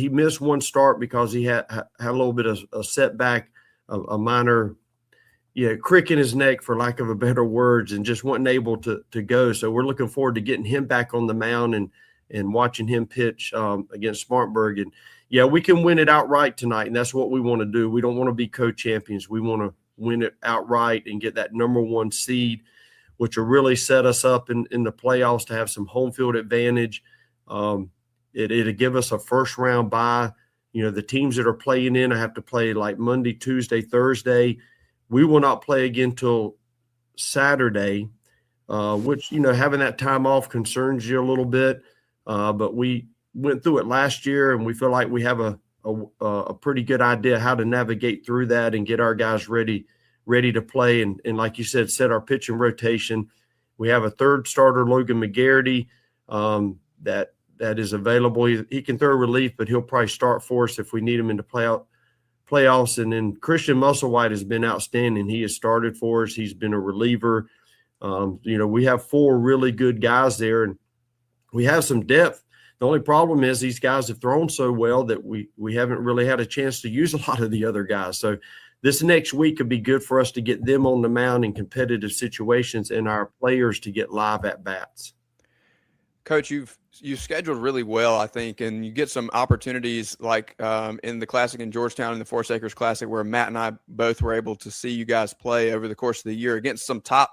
[SPEAKER 10] missed one start because he had a little bit of a setback, a minor crick in his neck, for lack of a better words, and just wasn't able to go. So we're looking forward to getting him back on the mound and watching him pitch against Spartanburg. And we can win it outright tonight, and that's what we want to do. We don't want to be co-champions. We want to win it outright and get that number 1 seed, which will really set us up in the playoffs to have some home field advantage. It'll give us a first round bye. The teams that are playing in, I have to play like Monday, Tuesday, Thursday. We will not play again till Saturday, which, having that time off concerns you a little bit. But we went through it last year, and we feel like we have a pretty good idea how to navigate through that and get our guys ready to play. And like you said, set our pitching rotation. We have a third starter, Logan McGarity, that is available. He can throw relief, but he'll probably start for us if we need him in the playoffs. And then Christian Musselwhite has been outstanding. He has started for us. He's been a reliever. We have 4 really good guys there, and we have some depth. The only problem is these guys have thrown so well that we haven't really had a chance to use a lot of the other guys. So this next week could be good for us to get them on the mound in competitive situations and our players to get live at bats.
[SPEAKER 4] Coach, you've scheduled really well, I think, and you get some opportunities like in the Classic in Georgetown and the Forest Acres Classic, where Matt and I both were able to see you guys play over the course of the year against some top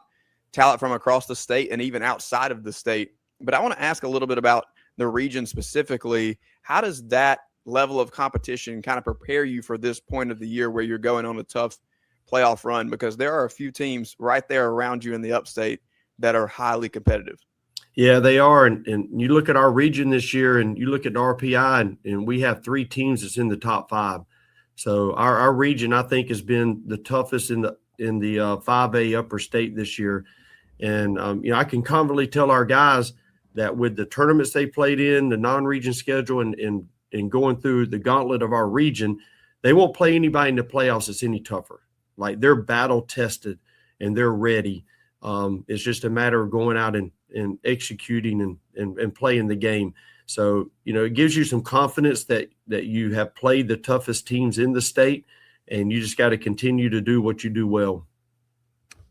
[SPEAKER 4] talent from across the state and even outside of the state. But I want to ask a little bit about the region specifically. How does that level of competition kind of prepare you for this point of the year where you're going on a tough playoff run? Because there are a few teams right there around you in the upstate that are highly competitive.
[SPEAKER 10] Yeah, they are. And you look at our region this year and you look at the RPI, and we have 3 teams that's in the top 5. So our region, I think, has been the toughest in the 5A upper state this year. And, I can confidently tell our guys that with the tournaments they played in, the non-region schedule, and going through the gauntlet of our region, they won't play anybody in the playoffs that's any tougher. Like, they're battle tested and they're ready. It's just a matter of going out and executing and playing the game. So, it gives you some confidence that you have played the toughest teams in the state, and you just got to continue to do what you do well.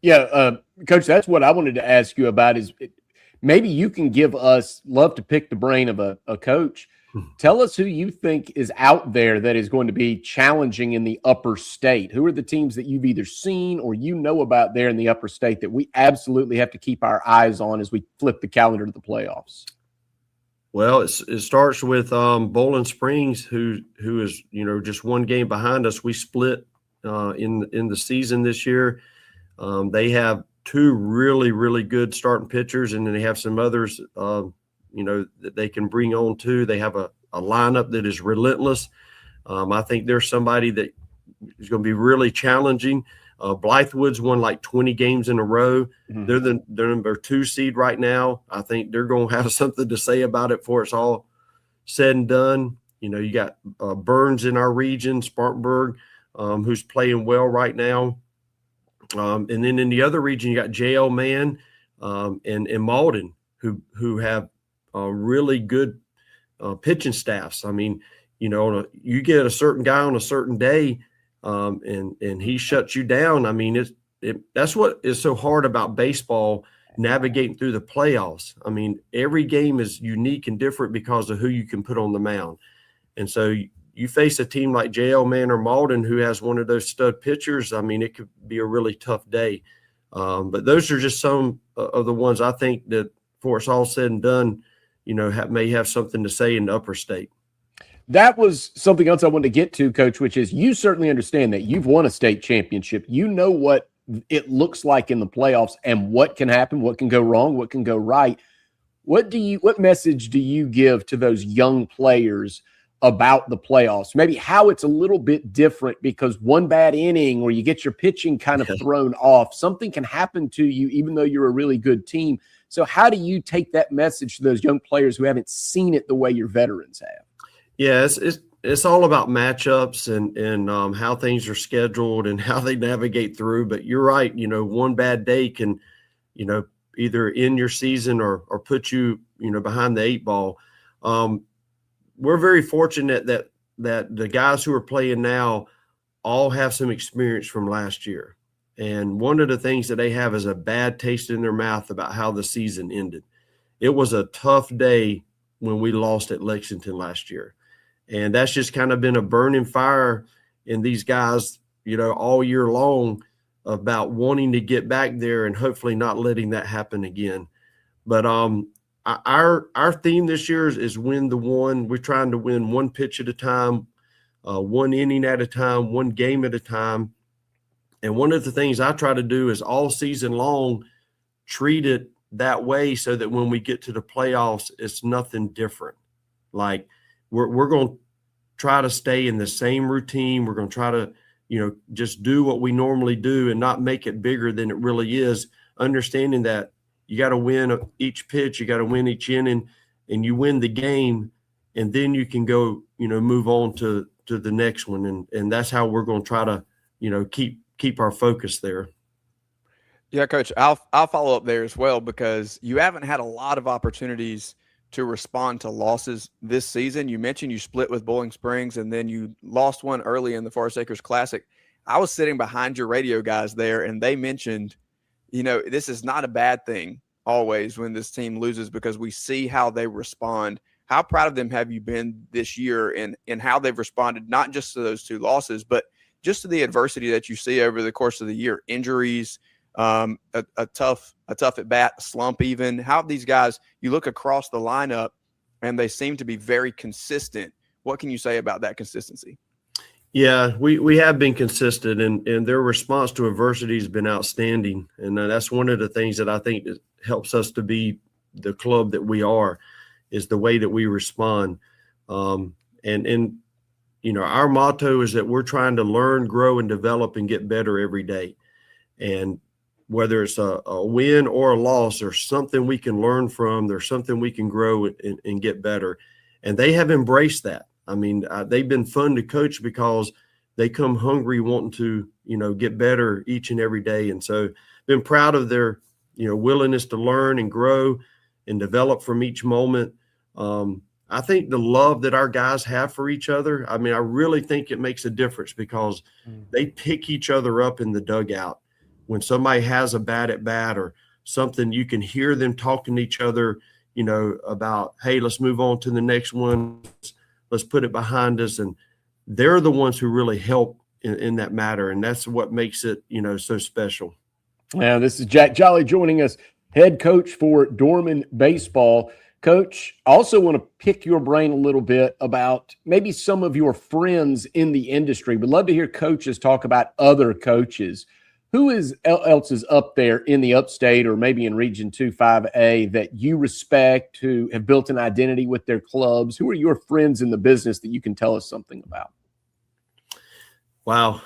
[SPEAKER 3] Yeah, Coach, that's what I wanted to ask you about is maybe you can give us, love to pick the brain of a coach. Tell us who you think is out there that is going to be challenging in the upper state. Who are the teams that you've either seen or about there in the upper state that we absolutely have to keep our eyes on as we flip the calendar to the playoffs?
[SPEAKER 10] Well, it starts with Bowling Springs, who is just one game behind us. We split in the season this year. They have 2 really, really good starting pitchers, and then they have some others that they can bring on too. They have a lineup that is relentless. I think there's somebody that is going to be really challenging. Blythewood's won like 20 games in a row. Mm-hmm. They're the number 2 seed right now. I think they're going to have something to say about it before it's all said and done. You got Burns in our region, Spartanburg, who's playing well right now. And then in the other region, you got JL Man and Malden, who have really good pitching staffs. I mean, you get a certain guy on a certain day, and he shuts you down. I mean, that's what is so hard about baseball, navigating through the playoffs. I mean, every game is unique and different because of who you can put on the mound. And so you face a team like JL Man or Malden, who has one of those stud pitchers. I mean, it could be a really tough day. But those are just some of the ones I think that, before it's all said and done, may have something to say in the upper state.
[SPEAKER 3] That was something else I wanted to get to, Coach, which is you certainly understand that you've won a state championship. You know what it looks like in the playoffs and what can happen, what can go wrong, what can go right. What message do you give to those young players about the playoffs? Maybe how it's a little bit different because one bad inning or you get your pitching kind of thrown off, something can happen to you even though you're a really good team. So how do you take that message to those young players who haven't seen it the way your veterans have?
[SPEAKER 10] Yeah, it's all about matchups and how things are scheduled and how they navigate through. But you're right, one bad day can, either end your season or put you, behind the eight ball. We're very fortunate that the guys who are playing now all have some experience from last year. And one of the things that they have is a bad taste in their mouth about how the season ended. It was a tough day when we lost at Lexington last year. And that's just kind of been a burning fire in these guys, all year long about wanting to get back there and hopefully not letting that happen again. But our theme this year is win the one. We're trying to win one pitch at a time, one inning at a time, one game at a time. And one of the things I try to do is all season long treat it that way so that when we get to the playoffs, it's nothing different. Like we're going to try to stay in the same routine. We're going to try to, just do what we normally do and not make it bigger than it really is, understanding that you got to win each pitch, you got to win each inning, and you win the game, and then you can go, move on to the next one. And that's how we're going to try to, keep our focus there.
[SPEAKER 4] Yeah, Coach, I'll follow up there as well because you haven't had a lot of opportunities to respond to losses this season. You mentioned you split with Bowling Springs and then you lost one early in the Forest Acres Classic. I was sitting behind your radio guys there and they mentioned, this is not a bad thing always when this team loses because we see how they respond. How proud of them have you been this year in how they've responded, not just to those two losses, but just to the adversity that you see over the course of the year, injuries, a tough at bat, a slump even. How these guys, you look across the lineup and they seem to be very consistent. What can you say about that consistency?
[SPEAKER 10] Yeah, we have been consistent and their response to adversity has been outstanding. And that's one of the things that I think that helps us to be the club that we are is the way that we respond. Our motto is that we're trying to learn, grow, and develop and get better every day. And whether it's a win or a loss, there's something we can learn from. There's something we can grow and get better. And they have embraced that. I mean, they've been fun to coach because they come hungry, wanting to, get better each and every day. And so been proud of their, willingness to learn and grow and develop from each moment. I think the love that our guys have for each other, I mean, I really think it makes a difference because they pick each other up in the dugout. When somebody has a bad at bat or something, you can hear them talking to each other, about, hey, let's move on to the next one. Let's put it behind us. And they're the ones who really help in that matter. And that's what makes it, so special.
[SPEAKER 3] Now, this is Jack Jolly joining us, head coach for Dorman Baseball. Coach, I also want to pick your brain a little bit about maybe some of your friends in the industry. We'd love to hear coaches talk about other coaches. Who else is up there in the upstate or maybe in Region 2 5A that you respect, who have built an identity with their clubs? Who are your friends in the business that you can tell us something about?
[SPEAKER 10] Wow.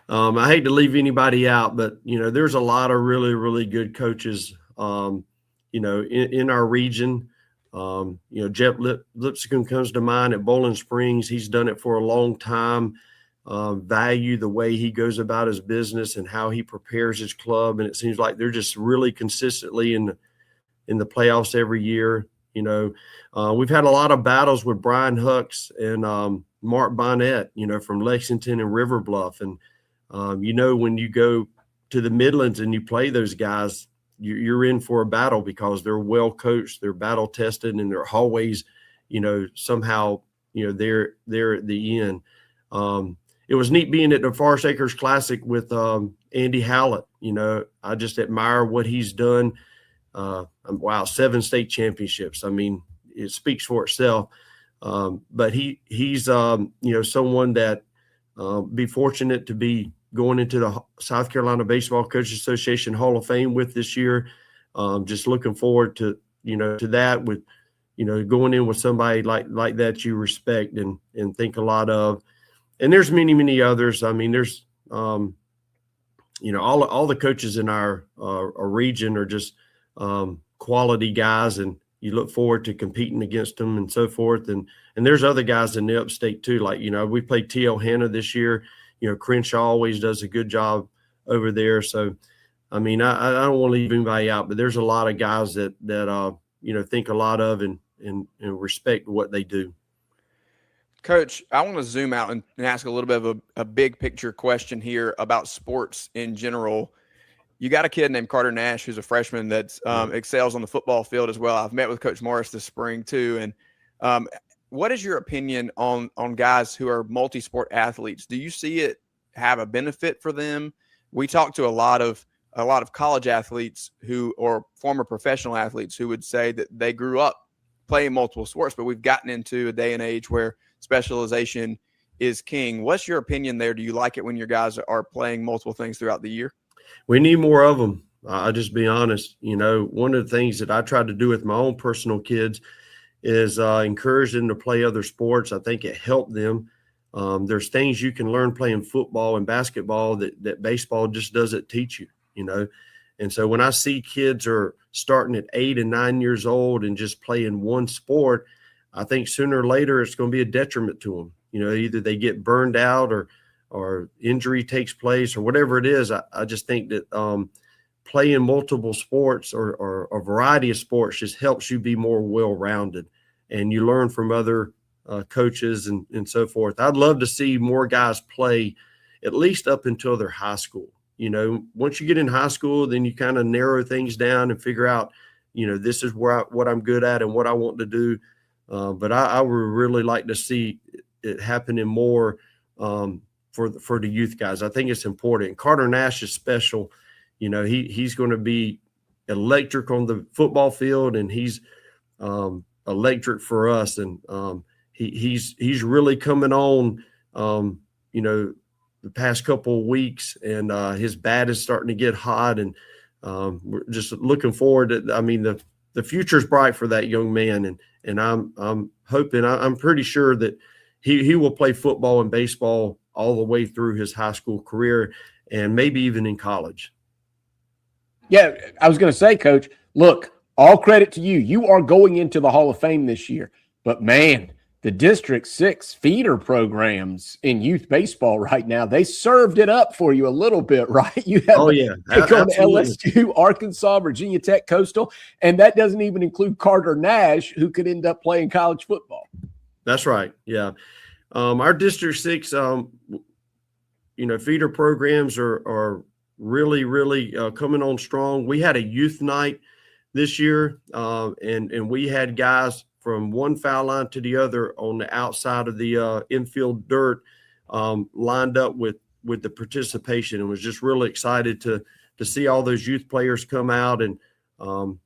[SPEAKER 10] I hate to leave anybody out, but, there's a lot of really, really good coaches, in our region. Jeff Lipscomb comes to mind at Bowling Springs. He's done it for a long time. Value the way he goes about his business and how he prepares his club. And it seems like they're just really consistently in the playoffs every year. We've had a lot of battles with Brian Hucks and Mark Bonnet, from Lexington and River Bluff. And, when you go to the Midlands and you play those guys, you're in for a battle because they're well coached, they're battle tested, and they're always, somehow, they're at the end. It was neat being at the Forest Acres Classic with Andy Hallett. I just admire what he's done. Wow, 7 state championships. I mean, it speaks for itself. But he's someone that be fortunate to be going into the South Carolina Baseball Coaches Association Hall of Fame with this year. Just looking forward to that with going in with somebody like that you respect and think a lot of. And there's many others. I mean, there's all the coaches in our region are just quality guys, and you look forward to competing against them and so forth. And there's other guys in the upstate too. Like, we played T.L. Hanna this year. Crenshaw always does a good job over there. So, I mean, I don't want to leave anybody out, but there's a lot of guys that think a lot of and respect what they do.
[SPEAKER 4] Coach, I want to zoom out and ask a little bit of a big picture question here about sports in general. You got a kid named Carter Nash who's a freshman that excels on the football field as well. I've met with Coach Morris this spring too. And what is your opinion on guys who are multi-sport athletes? Do you see it have a benefit for them? We talk to a lot of college athletes or former professional athletes who would say that they grew up playing multiple sports, but we've gotten into a day and age where specialization is king. What's your opinion there? Do you like it when your guys are playing multiple things throughout the year?
[SPEAKER 10] We need more of them. I'll just be honest. One of the things that I try to do with my own personal kids is encourage them to play other sports. I think it helped them. There's things you can learn playing football and basketball that baseball just doesn't teach you, And so when I see kids are starting at 8 and 9 years old and just playing one sport, I think sooner or later it's going to be a detriment to them. Either they get burned out or injury takes place or whatever it is. I just think that playing multiple sports or a variety of sports just helps you be more well-rounded, and you learn from other coaches and so forth. I'd love to see more guys play at least up until they're high school. Once you get in high school, then you kind of narrow things down and figure out, this is what I'm good at and what I want to do. But I would really like to see it happening more for the youth guys. I think it's important. Carter Nash is special. He's going to be electric on the football field, and he's electric for us. And he's really coming on, the past couple of weeks, and his bat is starting to get hot, and we're just looking forward to. I mean, the future's bright for that young man, and I'm hoping. I'm pretty sure that he will play football and baseball all the way through his high school career, and maybe even in college.
[SPEAKER 3] Yeah, I was going to say, Coach, look, all credit to you. You are going into the Hall of Fame this year, but man, the District 6 feeder programs in youth baseball right now, they served it up for you a little bit, right? You have pick on LSU, Arkansas, Virginia Tech, Coastal, and that doesn't even include Carter Nash, who could end up playing college football.
[SPEAKER 10] That's right. Yeah. Our District 6, feeder programs are really coming on strong. We had a youth night this year, and we had guys from one foul line to the other on the outside of the infield dirt, lined up with the participation, and was just really excited to see all those youth players come out, and hoping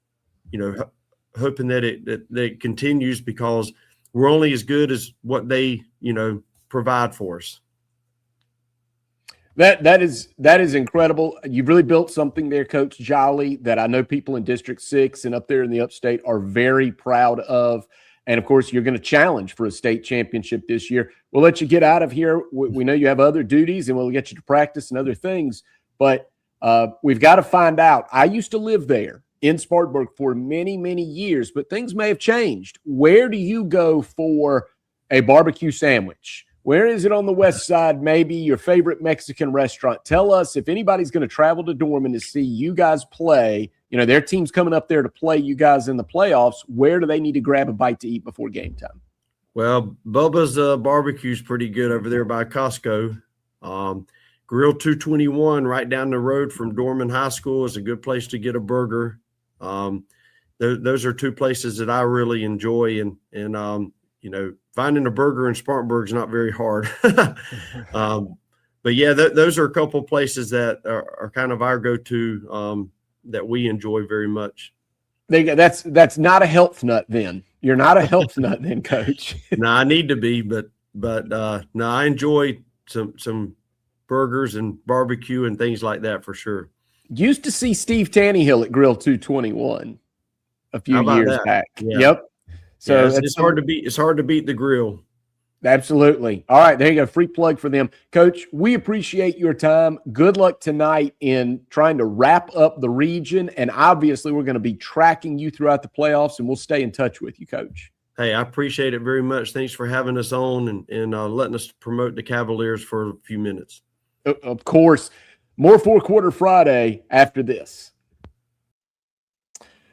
[SPEAKER 10] that it continues, because we're only as good as what they provide for us.
[SPEAKER 3] That is incredible. You've really built something there, Coach Jolly, that I know people in District 6 and up there in the upstate are very proud of. And, of course, you're going to challenge for a state championship this year. We'll let you get out of here. We know you have other duties, and we'll get you to practice and other things. But we've got to find out. I used to live there in Spartanburg for many, many years, but things may have changed. Where do you go for a barbecue sandwich? Where is it on the west side? Maybe your favorite Mexican restaurant. Tell us if anybody's going to travel to Dorman to see you guys play. You know, their team's coming up there to play you guys in the playoffs. Where do they need to grab a bite to eat before game time?
[SPEAKER 10] Well, Bubba's barbecue is pretty good over there by Costco. Grill 221 right down the road from Dorman High School is a good place to get a burger. Those are two places that I really enjoy, and you know, finding a burger in Spartanburg is not very hard. But yeah, those are a couple of places that are kind of our go-to that we enjoy very much.
[SPEAKER 3] That's not a health nut then. You're not a health nut then, Coach.
[SPEAKER 10] No, I need to be, but no, I enjoy some burgers and barbecue and things like that for sure.
[SPEAKER 3] Used to see Steve Tannehill at Grill 221 a few years back. Yeah. Yep.
[SPEAKER 10] So yeah, it's hard to beat. It's hard to beat the grill.
[SPEAKER 3] Absolutely. All right, there you go. Free plug for them. Coach, we appreciate your time. Good luck tonight in trying to wrap up the region. And obviously, we're going to be tracking you throughout the playoffs, and we'll stay in touch with you, Coach.
[SPEAKER 10] Hey, I appreciate it very much. Thanks for having us on and letting us promote the Cavaliers for a few minutes.
[SPEAKER 3] Of course. More Fourth Quarter Friday after this.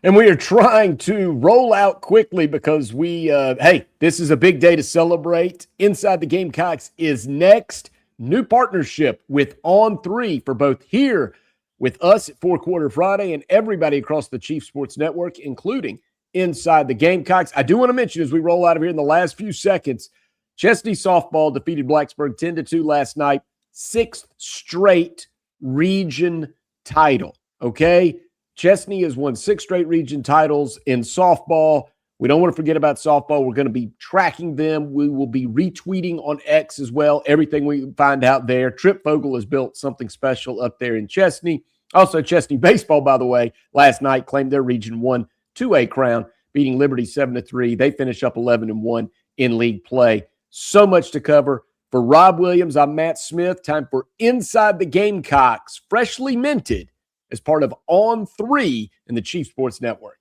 [SPEAKER 3] And we are trying to roll out quickly because this is a big day to celebrate. Inside the Gamecocks is next. New partnership with On3 for both here with us at Fourth Quarter Friday and everybody across the Chief Sports Network, including Inside the Gamecocks. I do want to mention as we roll out of here in the last few seconds, Chesney softball defeated Blacksburg 10-2 last night. 6th straight region title, okay? Chesney has won 6 straight region titles in softball. We don't want to forget about softball. We're going to be tracking them. We will be retweeting on X as well, everything we find out there. Trip Vogel has built something special up there in Chesney. Also, Chesney baseball, by the way, last night claimed their Region 1 2A crown, beating Liberty 7-3. They finish up 11-1 in league play. So much to cover. For Rob Williams, I'm Matt Smith. Time for Inside the Gamecocks, freshly minted as part of On3 in the Chief Sports Network.